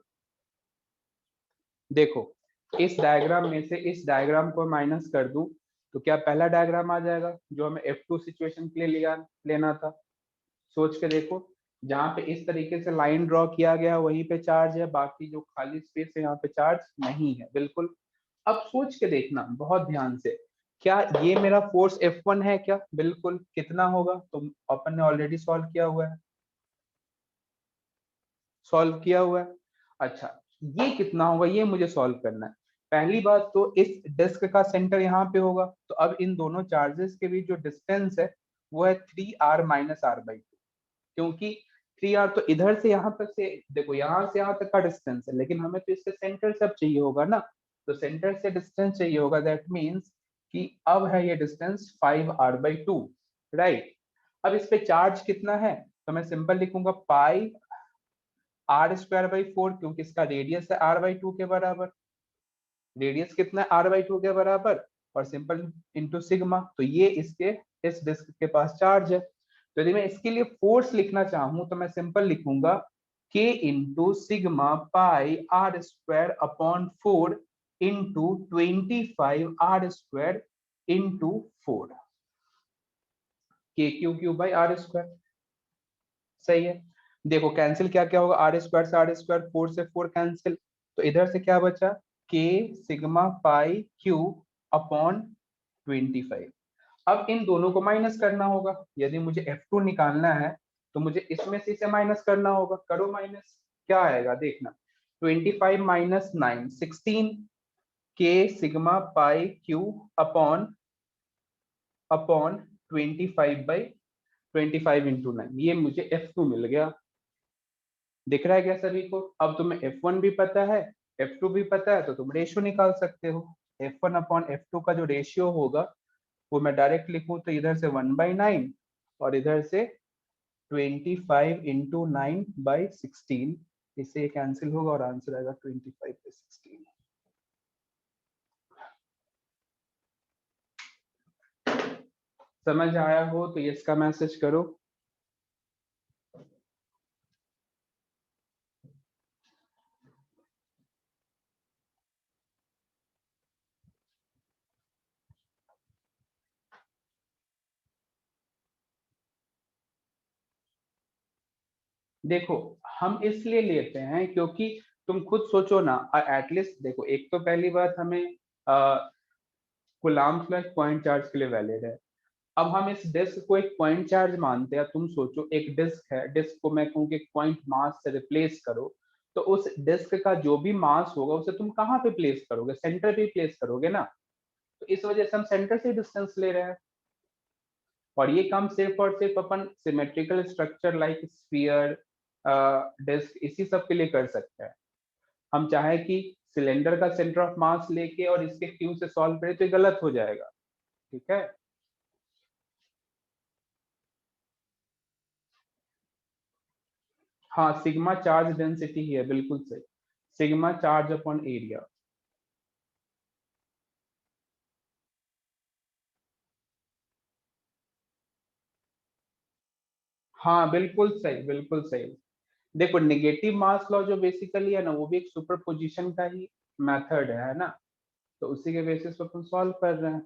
देखो, इस डायग्राम में से इस डायग्राम को माइनस कर दूं तो क्या पहला डायग्राम आ जाएगा जो हमें F2 सिचुएशन के लिए लेना था? सोच के देखो, जहां पे इस तरीके से लाइन ड्रॉ किया गया वहीं पे चार्ज है, बाकी जो खाली स्पेस है यहाँ पे चार्ज नहीं है, बिल्कुल। अब सोच के देखना बहुत ध्यान से, क्या ये मेरा फोर्स F1 है क्या? बिल्कुल। कितना होगा, तो अपन ने ऑलरेडी सॉल्व किया हुआ है, सॉल्व किया हुआ है। अच्छा, ये कितना होगा ये मुझे सॉल्व करना है। पहली बात तो इस डिस्क का सेंटर यहाँ पे होगा, तो अब इन दोनों चार्जेस के बीच जो डिस्टेंस है वो है 3r - r/2, क्योंकि 3r, तो इधर से यहाँ तक से देखो, यहाँ से यहाँ तक का डिस्टेंस है, लेकिन हमें तो इससे सेंटर से अब चाहिए होगा ना, तो सेंटर से डिस्टेंस चाहिए होगा, दैट मीन्स कि अब है ये डिस्टेंस 5r/2, राइट। अब इस पे चार्ज कितना है, तो मैं सिंपल लिखूंगा पाई r²/4, क्योंकि इसका रेडियस है r/2 के बराबर, रेडियस कितना है r/2 के बराबर, और सिंपल इंटू सिग्मा, तो ये इसके इस डिस्क के पास चार्ज है। तो यदि मैं इसके लिए फोर्स लिखना चाहूं तो मैं सिंपल लिखूंगा k into sigma pi r²/4 into 25r² into 4, k³ r², सही है। देखो कैंसिल क्या क्या होगा, r² से r², 4 से 4 कैंसिल, तो इधर से क्या बचा, k सिग्मा पाई Q/25। अब इन दोनों को माइनस करना होगा, यदि मुझे F2 निकालना है तो मुझे इसमें से इसे माइनस करना होगा, करो माइनस, क्या आएगा देखना, 25 minus 9 16, k sigma pi Q upon 25/25 into 9, ये मुझे F2 मिल गया। दिख रहा है क्या सभी को, अब तुम्हें F1 भी पता है, F2 भी पता है, तो तुम रेशियो निकाल सकते हो। F1/F2 का जो रेशियो होगा वो मैं डायरेक्ट लिखूं तो इधर से 1/9 और इधर से 25 इंटू 9/16, इससे कैंसिल होगा और आंसर आएगा 25/16। समझ आया हो तो इसका मैसेज करो। देखो हम इसलिए लेते हैं क्योंकि तुम खुद सोचो ना, एटलीस्ट देखो, एक तो पहली बात हमें कूलाम्ब फ्लक्स पॉइंट चार्ज के लिए वैलिड है। अब हम इस डिस्क को एक पॉइंट चार्ज मानते हैं, तुम सोचो एक डिस्क है, डिस्क को मैं कहूँ कि एक पॉइंट मास से रिप्लेस करो, तो उस डिस्क का जो भी मास होगा उसे तुम कहाँ पे प्लेस करोगे, सेंटर पे प्लेस करोगे ना, तो इस वजह से हम सेंटर से डिस्टेंस ले रहे हैं। और ये काम सिर्फ और सिर्फ अपन symmetrical structure like sphere, disc, इसी सब के लिए कर सकते हैं। हम चाहे कि सिलेंडर का सेंटर ऑफ मास लेके और इसके क्यू से सॉल्व करें तो ये गलत हो जाएगा, ठीक है। हाँ, सिग्मा चार्ज डेंसिटी ही है, बिल्कुल सही, सिग्मा चार्ज अपॉन एरिया। हाँ बिल्कुल सही, बिल्कुल सही। देखो नेगेटिव मास लॉ जो बेसिकली है ना, वो भी एक सुपरपोजिशन का ही मेथड है ना, तो उसी के बेसिस पर अपन सॉल्व कर रहे हैं।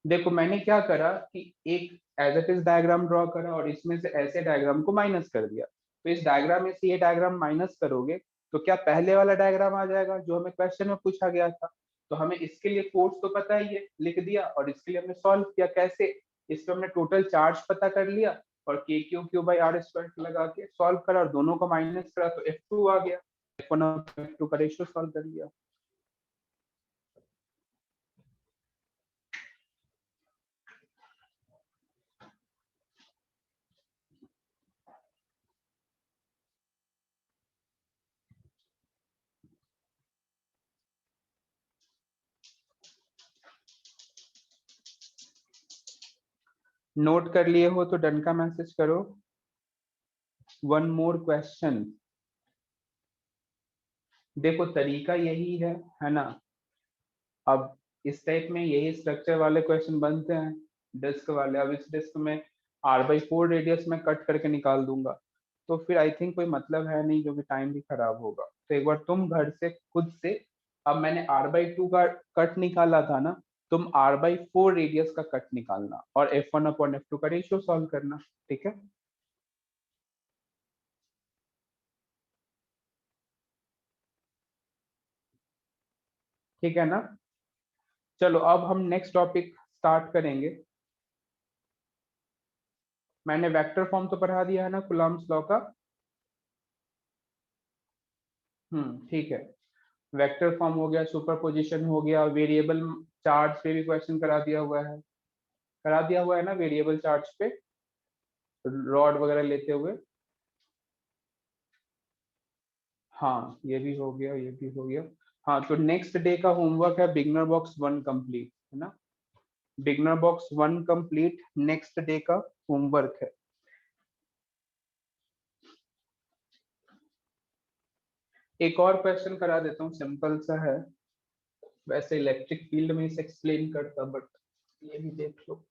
देखो मैंने क्या करा कि एक as it is diagram draw करा और इसमें से ऐसे डायग्राम को माइनस कर दिया, तो इस डायग्राम में से ये डायग्राम माइनस करोगे तो क्या पहले वाला डायग्राम आ जाएगा जो हमें क्वेश्चन में पूछा गया था। तो हमें इसके लिए फोर्स तो पता ही है, लिख दिया, और इसके लिए हमने सॉल्व किया कैसे, इस पे हमने टोटल चार्ज पता कर लिया और k³ r² लगा के सॉल्व करा और दोनों को माइनस करा तो F2 आ गया, F1 और F2 का रेशियो सॉल्व कर लिया। नोट कर लिए हो तो डन का मैसेज करो। One more question. देखो तरीका यही है ना। अब इस टाइप में यही स्ट्रक्चर वाले क्वेश्चन बनते हैं, डिस्क वाले। अब इस डिस्क में r/4 रेडियस में कट करके निकाल दूंगा, तो फिर आई थिंक कोई मतलब है नहीं, क्योंकि टाइम भी खराब होगा। तो एक बार तुम घर से खुद से, अब मैंने r/2 का कट निकाला था ना, तुम r/4 रेडियस का कट निकालना और F1/F2 का रेशियो सॉल्व करना, ठीक है। ठीक है ना। चलो अब हम नेक्स्ट टॉपिक स्टार्ट करेंगे। मैंने वेक्टर फॉर्म तो पढ़ा दिया है ना कूलम्ब्स लॉ का। ठीक है। वेक्टर फॉर्म हो गया, सुपरपोजिशन हो गया, वेरिएबल चार्ज पे भी क्वेश्चन करा दिया हुआ है, करा दिया हुआ है ना वेरिएबल चार्ज पे, रॉड वगैरह लेते हुए। हाँ ये भी हो गया, ये भी हो गया। हाँ तो नेक्स्ट डे का होमवर्क है बिगनर बॉक्स 1 कंप्लीट, है ना। Beginner box 1 complete next day का होमवर्क है। एक और क्वेश्चन करा देता हूँ, सिंपल सा है, वैसे इलेक्ट्रिक फील्ड में इसे एक्सप्लेन करता, बट ये भी देख लो।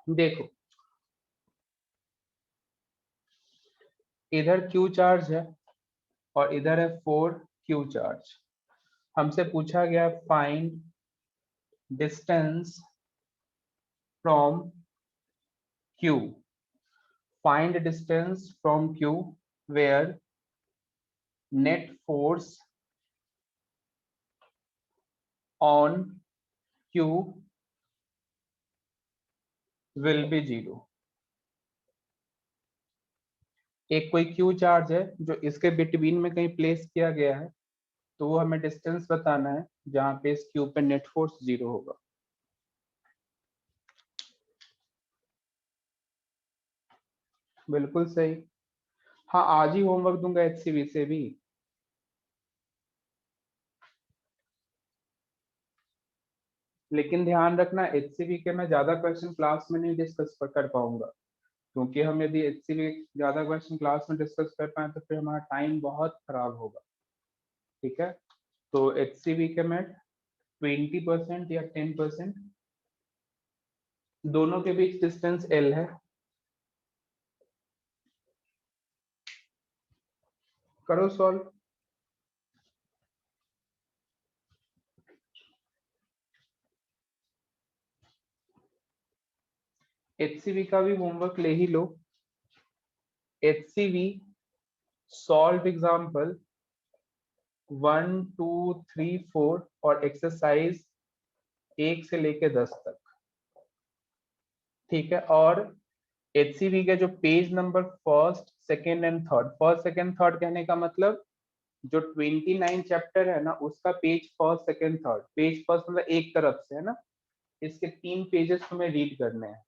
देखो इधर क्यू चार्ज है और इधर है 4 क्यू चार्ज। हमसे पूछा गया find distance from q, find distance from q where net force on q will be 0। एक कोई क्यू चार्ज है जो इसके बिटवीन में कहीं प्लेस किया गया है, तो वो हमें डिस्टेंस बताना है जहां पे इस क्यू पे नेट फोर्स 0 होगा। बिल्कुल सही। हाँ आज ही होमवर्क दूंगा एचसीवी से भी। लेकिन ध्यान रखना एचसीवी के मैं ज्यादा क्वेश्चन क्लास में नहीं डिस्कस कर पाऊंगा, क्योंकि हम यदि एचसीवी ज्यादा क्वेश्चन क्लास में डिस्कस कर पाए तो फिर हमारा टाइम बहुत खराब होगा। ठीक है, तो एचसीवी के मैं 20% या 10% दोनों के बीच डिस्टेंस एल है। करो सॉल्व। एचसीवी का भी होमवर्क ले ही लो। एचसीवी सॉल्व एग्जाम्पल 1 2 3 4 और एक्सरसाइज 1 से लेके 10 तक। ठीक है, और एचसीवी के जो page number first second and third, first second third कहने का मतलब जो 29 चैप्टर है ना उसका page first second third, page first मतलब एक तरफ से है ना, इसके 3 पेजेस तुम्हें रीड करने हैं।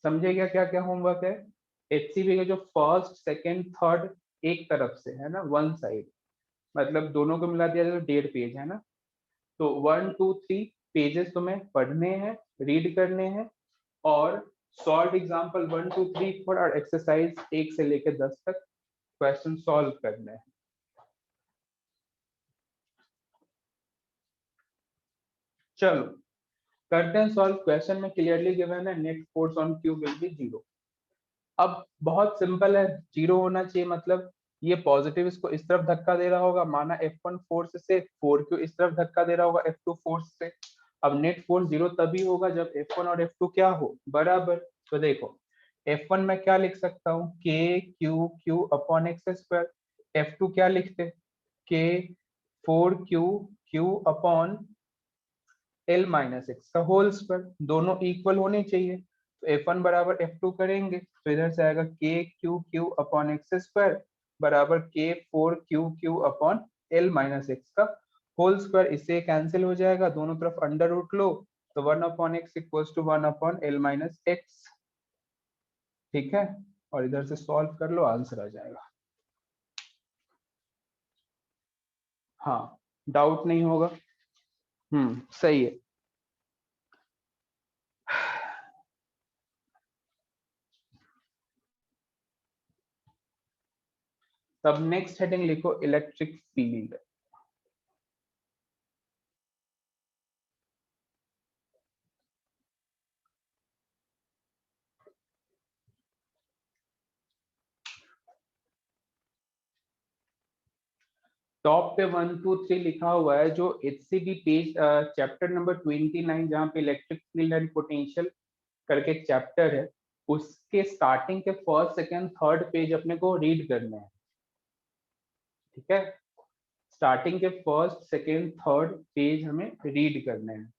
समझे क्या क्या क्या होमवर्क है। एचसीवी का जो फर्स्ट सेकेंड थर्ड एक तरफ से है ना, वन साइड, मतलब दोनों को मिला दिया जाए तो 1.5 पेज है ना। तो 1 2 3 पेजेस तुम्हें पढ़ने हैं, रीड करने हैं, और सॉल्व एग्जाम्पल 1 2 3 4 और एक्सरसाइज 1 से लेकर 10 तक क्वेश्चन सॉल्व करने हैं। चलो करते हैं सॉल्व। क्वेश्चन में क्लियरली गिवन है net force on q will be 0। अब बहुत सिंपल है, 0 होना चाहिए, मतलब ये पॉजिटिव इसको इस तरफ धक्का दे रहा होगा, माना F1 फोर्स से 4Q इस तरफ धक्का दे रहा होगा F2 फोर्स से। अब नेट फोर्स 0 तभी होगा जब F1 और F2 क्या हो, बराबर। तो देखो F1 में क्या लिख सकता हूँ, के q q upon x square. F2 क्या लिखते, के 4Q q upon l minus x का होल स्क्वायर, दोनों इक्वल होने चाहिए। तो F1 बराबर F2 करेंगे तो इधर से आएगा k q q upon x square बराबर k 4Q q upon l minus x का होल स्क्वायर। इससे कैंसिल हो जाएगा, दोनों तरफ अंडर रूट लो, तो 1 upon x equals to 1 upon l minus x. ठीक है, और इधर से सॉल्व कर लो, आंसर आ जाएगा। हाँ डाउट नहीं होगा। सही है। तब नेक्स्ट हेडिंग लिखो इलेक्ट्रिक फील्ड। टॉप पे 1 2 3 लिखा हुआ है, जो एचसीबी पेज चैप्टर नंबर 29 जहाँ पे इलेक्ट्रिक फील्ड एंड पोटेंशियल करके चैप्टर है, उसके स्टार्टिंग के फर्स्ट सेकंड थर्ड पेज अपने को रीड करने हैं। ठीक है, स्टार्टिंग के फर्स्ट सेकंड थर्ड पेज हमें रीड करने हैं।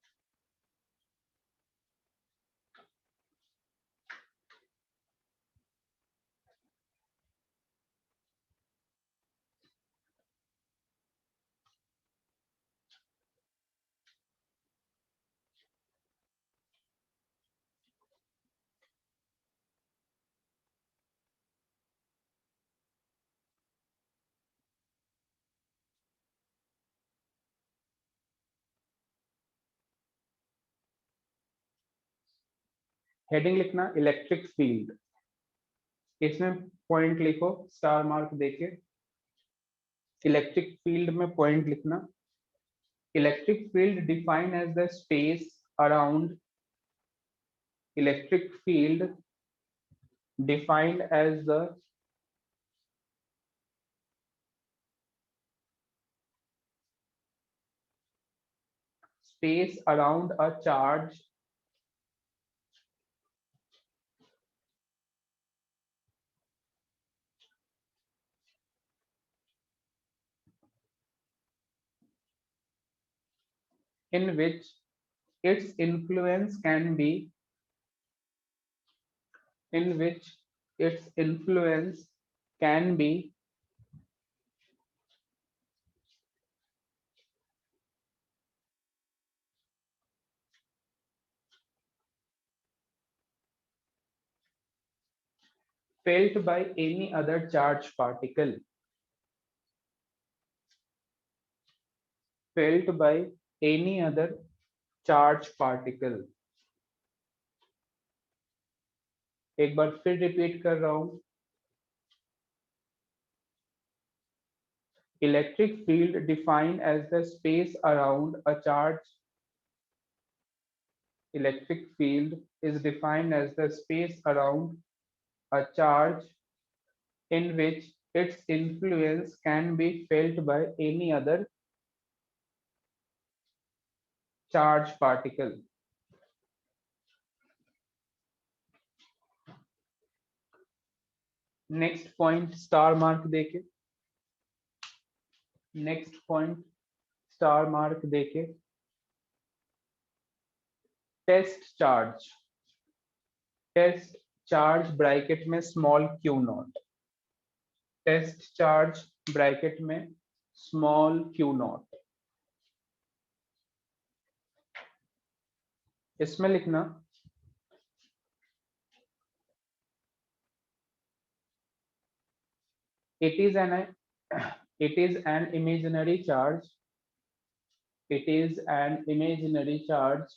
हेडिंग लिखना इलेक्ट्रिक फील्ड, इसमें पॉइंट लिखो स्टार मार्क देके, इलेक्ट्रिक फील्ड में पॉइंट लिखना। Electric field defined as the space around, electric field defined as the space around a charge in which its influence can be, in which its influence can be felt by any other charged particle, felt by any other charged particle। एक बार फिर रिपीट कर रहा हूं, electric field defined as the space around a charge, electric field is defined as the space around a charge in which its influence can be felt by any other charged particle। Next point star mark देके, नेक्स्ट पॉइंट स्टार मार्क देके, test charge, test charge bracket में small Q naught, test charge bracket में स्मॉल क्यू नॉट, इसमें लिखना it is an imaginary charge, it is an imaginary charge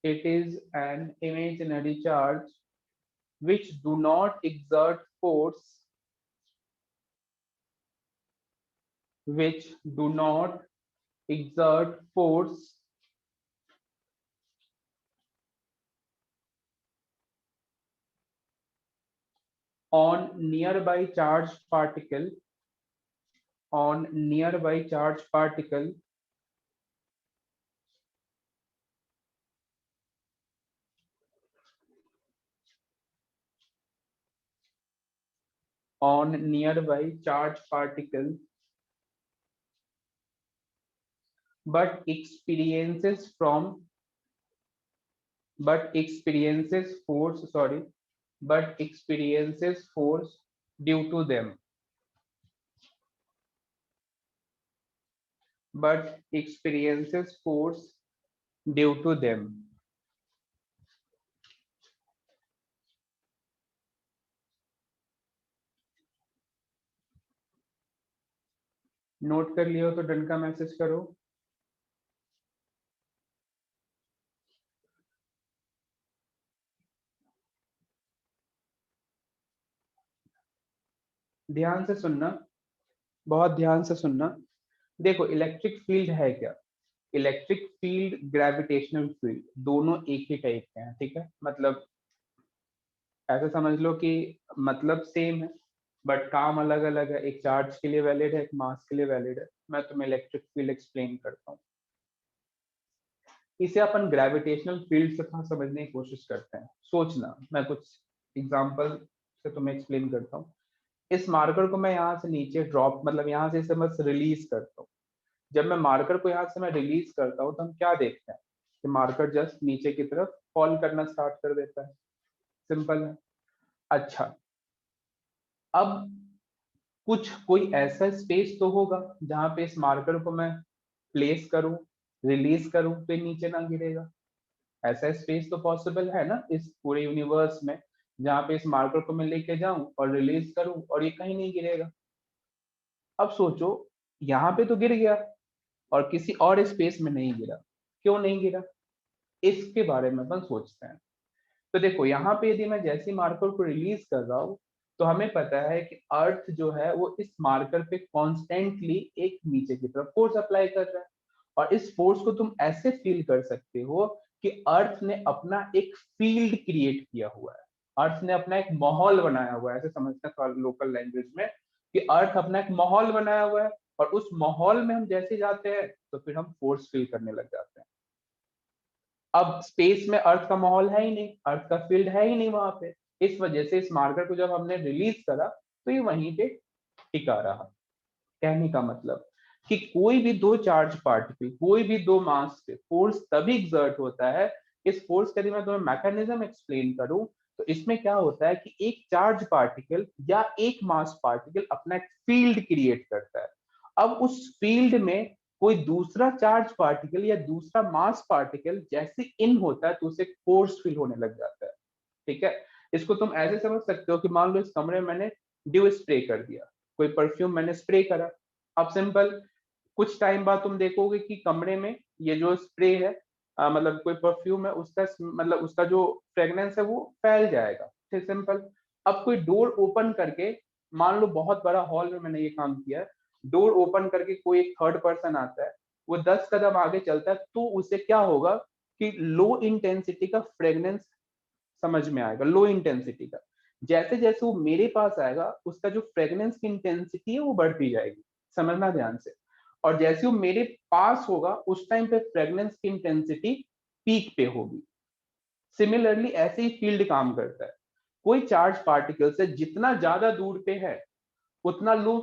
it is an imaginary charge which do not exert force, which do not exert force on nearby charged particle, on nearby charged particle on nearby charged particle but experiences force, sorry, but experiences force due to them, but experiences force due to them। Note कर लियो तो डन का मैसेज करो। ध्यान से सुनना, बहुत ध्यान से सुनना। देखो इलेक्ट्रिक फील्ड है क्या, इलेक्ट्रिक फील्ड ग्रेविटेशनल फील्ड दोनों एक ही टाइप के हैं, ठीक है। मतलब ऐसा समझ लो कि मतलब सेम है बट काम अलग अलग है, एक चार्ज के लिए वैलिड है, एक मास के लिए वैलिड है। मैं तुम्हें इलेक्ट्रिक फील्ड एक्सप्लेन करता हूँ। इसे अपन ग्रेविटेशनल फील्ड से थोड़ा समझने की कोशिश करते हैं। सोचना, मैं कुछ एग्जांपल से तुम्हें एक्सप्लेन करता हूँ। इस मार्कर को मैं यहाँ से नीचे ड्रॉप, मतलब यहाँ से इसे बस रिलीज करता हूँ। जब मैं मार्कर को यहाँ से मैं रिलीज करता हूँ तो हम क्या देखते हैं कि मार्कर जस्ट नीचे की तरफ फॉल करना स्टार्ट कर देता है। सिंपल है। अच्छा, अब कुछ कोई ऐसा स्पेस तो होगा जहां पे इस मार्कर को मैं प्लेस करूं, रिलीज करूं तो ये नीचे ना गिरेगा। ऐसा स्पेस तो पॉसिबल है ना इस पूरे यूनिवर्स में, जहां पे इस मार्कर को मैं लेके जाऊं और रिलीज करूं और ये कहीं नहीं गिरेगा। अब सोचो यहाँ पे तो गिर गया और किसी और स्पेस में नहीं गिरा, क्यों नहीं गिरा, इसके बारे में अपन सोचते हैं। तो देखो यहाँ पे यदि मैं जैसे मार्कर को रिलीज कर रहा हूँ तो हमें पता है कि अर्थ जो है वो इस मार्कर पे कॉन्स्टेंटली एक नीचे की तरफ फोर्स अप्लाई कर रहा है। और इस फोर्स को तुम ऐसे फील कर सकते हो कि अर्थ ने अपना एक फील्ड क्रिएट किया हुआ है, अर्थ ने अपना एक माहौल बनाया हुआ है, ऐसे समझते हैं लोकल लैंग्वेज में कि अर्थ अपना एक माहौल बनाया हुआ है, और उस माहौल में हम जैसे जाते हैं तो फिर हम फोर्स फील करने लग जाते हैं। अब स्पेस में अर्थ का माहौल है ही नहीं, अर्थ का फील्ड है ही नहीं वहां पे, इस वजह से इस मार्कर को जब हमने रिलीज करा तो ये वहीं पे टिका रहा। कहने का मतलब कि कोई भी दो चार्ज पार्टिकल, कोई भी दो मास पे फोर्स तभी एग्जर्ट होता है, इस फोर्स का यदि मैं तुम्हें मैकेनिज्म एक्सप्लेन करूं तो इसमें क्या होता है कि एक चार्ज पार्टिकल या एक मास पार्टिकल अपना एक फील्ड क्रिएट करता है। अब उस फील्ड में कोई दूसरा चार्ज पार्टिकल या दूसरा मास पार्टिकल जैसे इन होता है तो उसे फोर्स फील होने लग जाता है। ठीक है, इसको तुम ऐसे समझ सकते हो कि मान लो इस कमरे में मैंने ड्यू स्प्रे कर दिया, कोई परफ्यूम मैंने स्प्रे करा। अब सिंपल, कुछ टाइम बाद तुम देखोगे कि कमरे में ये जो स्प्रे है, मतलब कोई परफ्यूम है, उसका मतलब उसका जो फ्रेग्रेंस है वो फैल जाएगा। ठीक, सिंपल। अब कोई डोर ओपन करके, मान लो बहुत बड़ा हॉल में मैंने ये काम किया है, डोर ओपन करके कोई एक थर्ड पर्सन आता है, वो 10 कदम आगे चलता है तो उसे क्या होगा कि लो इंटेंसिटी का फ्रेग्रेंस समझ में आएगा, लो इंटेंसिटी का। जैसे जैसे वो मेरे पास आएगा उसका जो फ्रेग्रेंस की इंटेंसिटी है वो बढ़ती जाएगी, समझना ध्यान से। और जैसे वो मेरे पास होगा उस टाइम पे फ्रेग्रेंस की इंटेंसिटी पीक पे होगी। सिमिलरली ऐसे ही फील्ड काम करता है, कोई चार्ज पार्टिकल से जितना ज्यादा दूर पे है उतना लो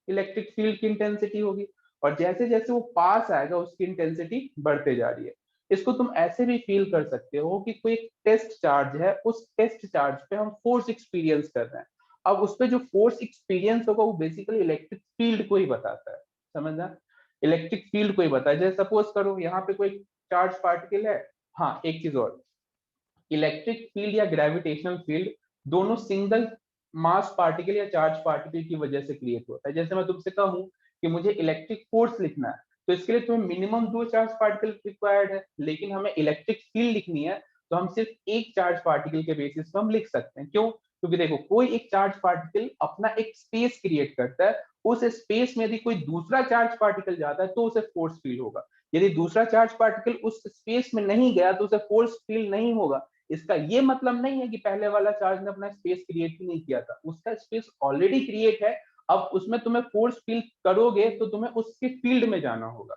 इलेक्ट्रिक फील्ड की इंटेंसिटी होगी, और जैसे जैसे वो पास आएगा उसकी इंटेंसिटी बढ़ते जा रही है। इसको तुम ऐसे भी फील कर सकते हो कि कोई एक टेस्ट चार्ज है, उस टेस्ट चार्ज पे हम फोर्स एक्सपीरियंस कर रहे हैं। अब उस पे जो फोर्स एक्सपीरियंस होगा वो बेसिकली इलेक्ट्रिक फील्ड को ही बताता है, समझना, इलेक्ट्रिक फील्ड को ही बताता है। जैसे सपोज करो यहाँ पे कोई चार्ज पार्टिकल है। हाँ, एक चीज और, इलेक्ट्रिक फील्ड या ग्रेविटेशनल फील्ड दोनों सिंगल मास पार्टिकल या चार्ज पार्टिकल की वजह से क्रिएट होता है। जैसे मैं तुमसे कहूं कि मुझे इलेक्ट्रिक फोर्स लिखना है तो इसके लिए तुम्हें मिनिमम दो चार्ज पार्टिकल रिक्वायर्ड है, लेकिन हमें इलेक्ट्रिक फील्ड लिखनी है तो हम सिर्फ एक चार्ज पार्टिकल के बेसिस पर हम लिख सकते हैं। क्यों? क्योंकि देखो, कोई एक चार्ज पार्टिकल अपना एक स्पेस क्रिएट करता है, उस स्पेस में यदि कोई दूसरा चार्ज पार्टिकल जाता है तो उसे फोर्स फील होगा। यदि दूसरा चार्ज पार्टिकल उस स्पेस में नहीं गया तो उसे फोर्स फील नहीं होगा। इसका ये मतलब नहीं है कि पहले वाला चार्ज ने अपना स्पेस क्रिएट ही नहीं किया था, उसका स्पेस ऑलरेडी क्रिएट है। अब उसमें तुम्हें फोर्स फील करोगे तो तुम्हें उसके फील्ड में जाना होगा।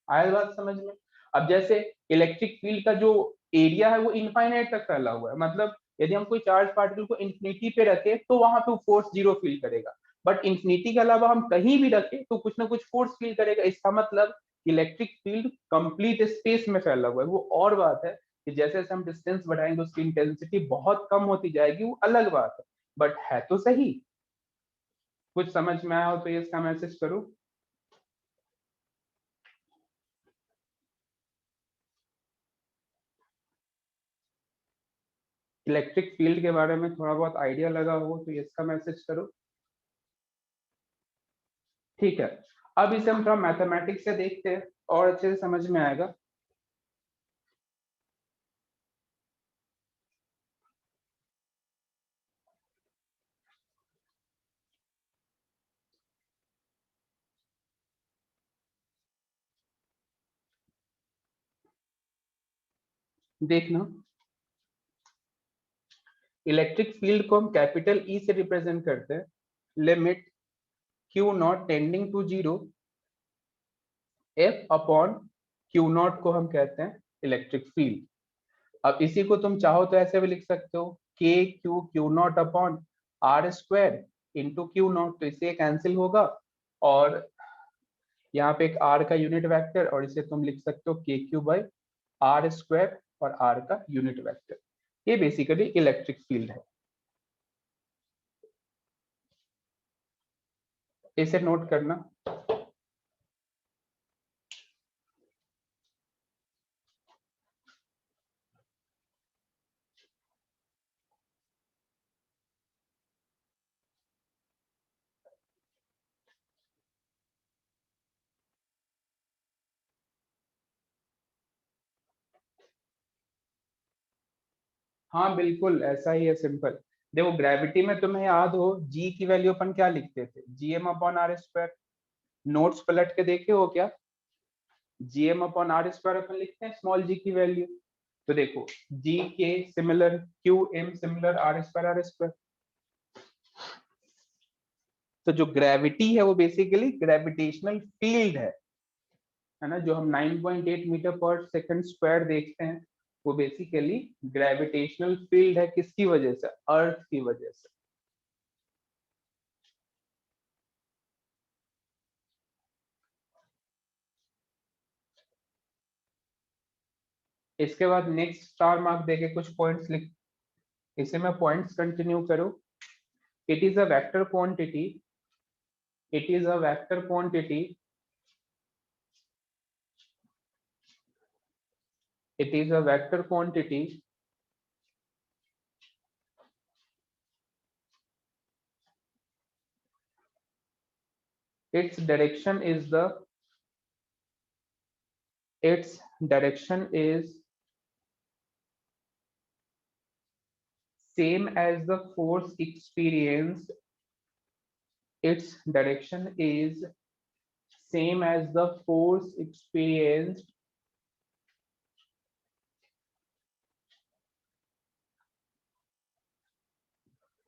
आया बात समझ में? अब जैसे इलेक्ट्रिक फील्ड का जो एरिया है वो इनफाइनाइट तक फैला हुआ है, मतलब यदि हम कोई चार्ज पार्टिकल को इंफिनिटी पे रखे तो वहां पे फोर्स जीरो फील करेगा, बट इंफिनिटी के अलावा हम कहीं भी रखे तो कुछ ना कुछ फोर्स फील करेगा। इसका मतलब इलेक्ट्रिक फील्ड कंप्लीट स्पेस में फैला हुआ है। वो और बात है कि जैसे जैसे हम डिस्टेंस बढ़ाएंगे उसकी इंटेंसिटी बहुत कम होती जाएगी, वो अलग बात है, बट है तो सही। कुछ समझ में आया हो तो ये इसका मैसेज करो। इलेक्ट्रिक फील्ड के बारे में थोड़ा बहुत आइडिया लगा हो तो ये इसका मैसेज करो। ठीक है, अब इसे हम थोड़ा मैथमेटिक्स से देखते हैं और अच्छे से समझ में आएगा। देखना, इलेक्ट्रिक फील्ड को हम कैपिटल ई से रिप्रेजेंट करते हैं, limit q not tending to zero, F upon q not को हम कहते हैं इलेक्ट्रिक फील्ड। अब इसी को तुम चाहो तो ऐसे भी लिख सकते हो, k q q not upon r square into q not, तो इससे कैंसिल होगा। और यहाँ पे एक आर का यूनिट वेक्टर, और इसे तुम लिख सकते हो k Q by are square, और आर का यूनिट वेक्टर। ये बेसिकली इलेक्ट्रिक फील्ड है, इसे नोट करना। हाँ बिल्कुल ऐसा ही है, सिंपल। देखो ग्रेविटी में तुम्हें याद हो जी की वैल्यू अपन क्या लिखते थे, gm/r²। नोट्स पलट के देखे हो क्या? gm/r² अपन लिखते हैं स्मॉल जी की वैल्यू। तो देखो जी के similar Q M similar r²। तो जो ग्रेविटी है वो बेसिकली ग्रेविटेशनल फील्ड है ना, जो हम 9.8 मीटर पर सेकंड स्क्वायर देखते हैं, वो बेसिकली ग्रेविटेशनल फील्ड है। किसकी वजह से? अर्थ की वजह से। इसके बाद नेक्स्ट स्टार मार्क देके कुछ पॉइंट्स लिख, इसे मैं पॉइंट्स कंटिन्यू करूं। It is a vector quantity, it is a vector quantity, it is a vector quantity its direction is the its direction is same as the force experienced, its direction is same as the force experienced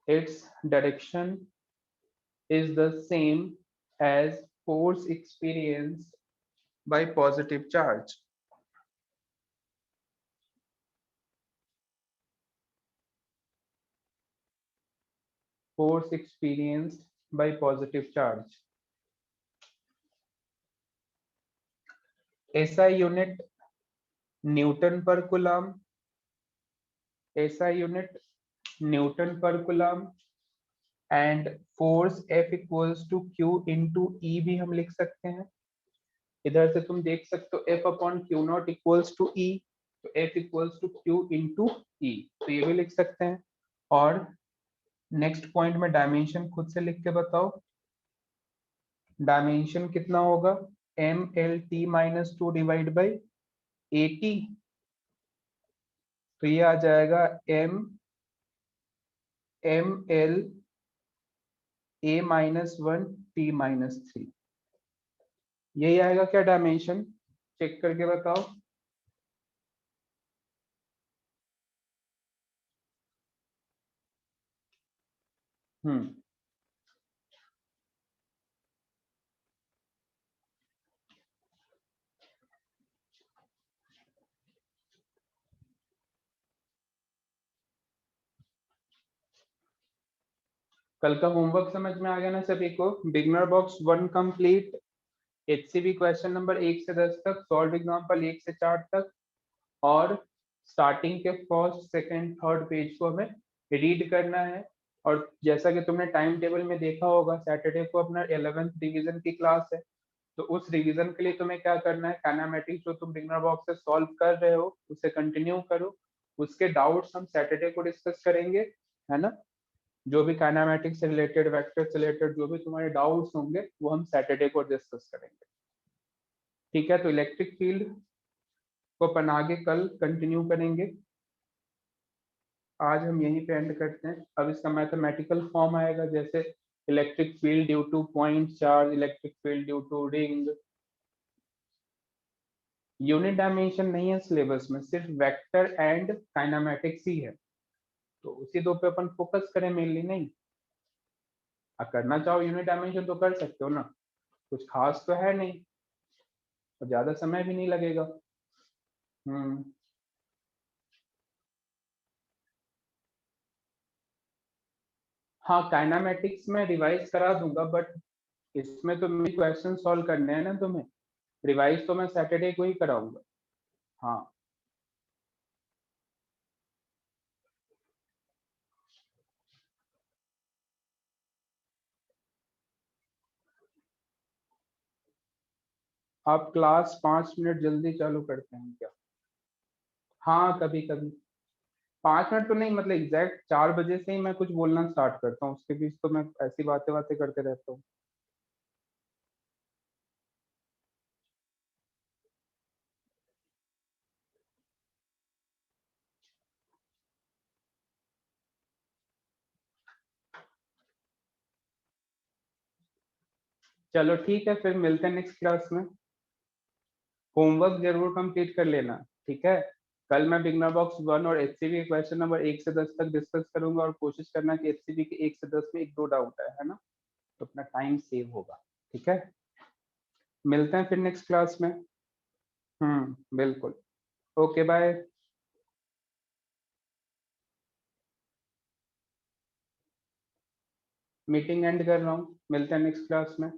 its direction is the same as force experienced by positive charge। force experienced by positive charge। SI unit newton पर कूलम, SI यूनिट न्यूटन पर coulomb, and force F equals to Q into E भी हम लिख सकते हैं। इधर से तुम देख सकते हो F/Q0 इक्वल्स टू E, तो F equals to Q into E, तो ये भी लिख सकते हैं। और नेक्स्ट पॉइंट में डायमेंशन खुद से लिख के बताओ। डायमेंशन कितना होगा? MLT-2 डिवाइड बाई 80, तो ये आ जाएगा MLA-1T-3। यही आएगा क्या डायमेंशन? चेक करके बताओ। हम्म, कल का होमवर्क समझ में आ गया ना सभी को? Beginner box 1 complete, HCB question number 1 से 10 तक, सॉल्व एग्जांपल 1 से 4 तक, और स्टार्टिंग के फर्स्ट सेकंड थर्ड पेज को हमें रीड करना है। और जैसा कि तुमने टाइम टेबल में देखा होगा, सैटरडे को अपना 11th रिवीजन की क्लास है, तो उस रिवीजन के लिए तुम्हें क्या करना है, काइनेमेटिक्स जो तुम बिगनर बॉक्स से सॉल्व कर रहे हो उसे कंटिन्यू करो। उसके डाउट्स हम सैटरडे को डिस्कस करेंगे, है ना। जो भी काइनेमेटिक्स से रिलेटेड, वेक्टर से रिलेटेड जो भी तुम्हारे डाउट्स होंगे वो हम सैटरडे को डिस्कस करेंगे। ठीक है, तो इलेक्ट्रिक फील्ड को अपन आगे कल कंटिन्यू करेंगे। आज हम यहीं पे एंड करते हैं। अब इसका मैथमेटिकल फॉर्म आएगा, जैसे electric field due to point charge, electric field due to ring. Unit dimension नहीं है सिलेबस में, सिर्फ वेक्टर एंड काइनेमेटिक्स ही है, तो उसी दो पे अपन फोकस करें मेनली। नहीं, अब करना चाहो यूनिट डायमेंशन तो कर सकते हो ना, कुछ खास तो है नहीं और ज्यादा समय भी नहीं लगेगा। हम्म, हाँ काइनेमेटिक्स में रिवाइज करा दूंगा, बट इसमें तो मेरे क्वेश्चन सॉल्व करने हैं ना तुम्हें, रिवाइज तो मैं सैटरडे को ही कराऊंगा। हाँ, आप क्लास 5 मिनट जल्दी चालू करते हैं क्या? हाँ कभी कभी 5 मिनट तो नहीं, मतलब एग्जैक्ट 4 बजे से ही मैं कुछ बोलना स्टार्ट करता हूँ, उसके बीच तो मैं ऐसी बातें बातें करते रहता हूँ। चलो ठीक है, फिर मिलते हैं नेक्स्ट क्लास में। होमवर्क जरूर कंप्लीट कर लेना, ठीक है। कल मैं बिगनर बॉक्स 1 और एचसीबी के क्वेश्चन नंबर 1 से 10 तक डिस्कस करूंगा, और कोशिश करना कि एचसीबी के 1 से 10 में 1-2 डाउट है ना, तो अपना टाइम सेव होगा, ठीक है। मिलते हैं फिर नेक्स्ट क्लास में। बिल्कुल। Okay bye. मीटिंग एंड कर रहा हूँ, मिलते हैं नेक्स्ट क्लास में।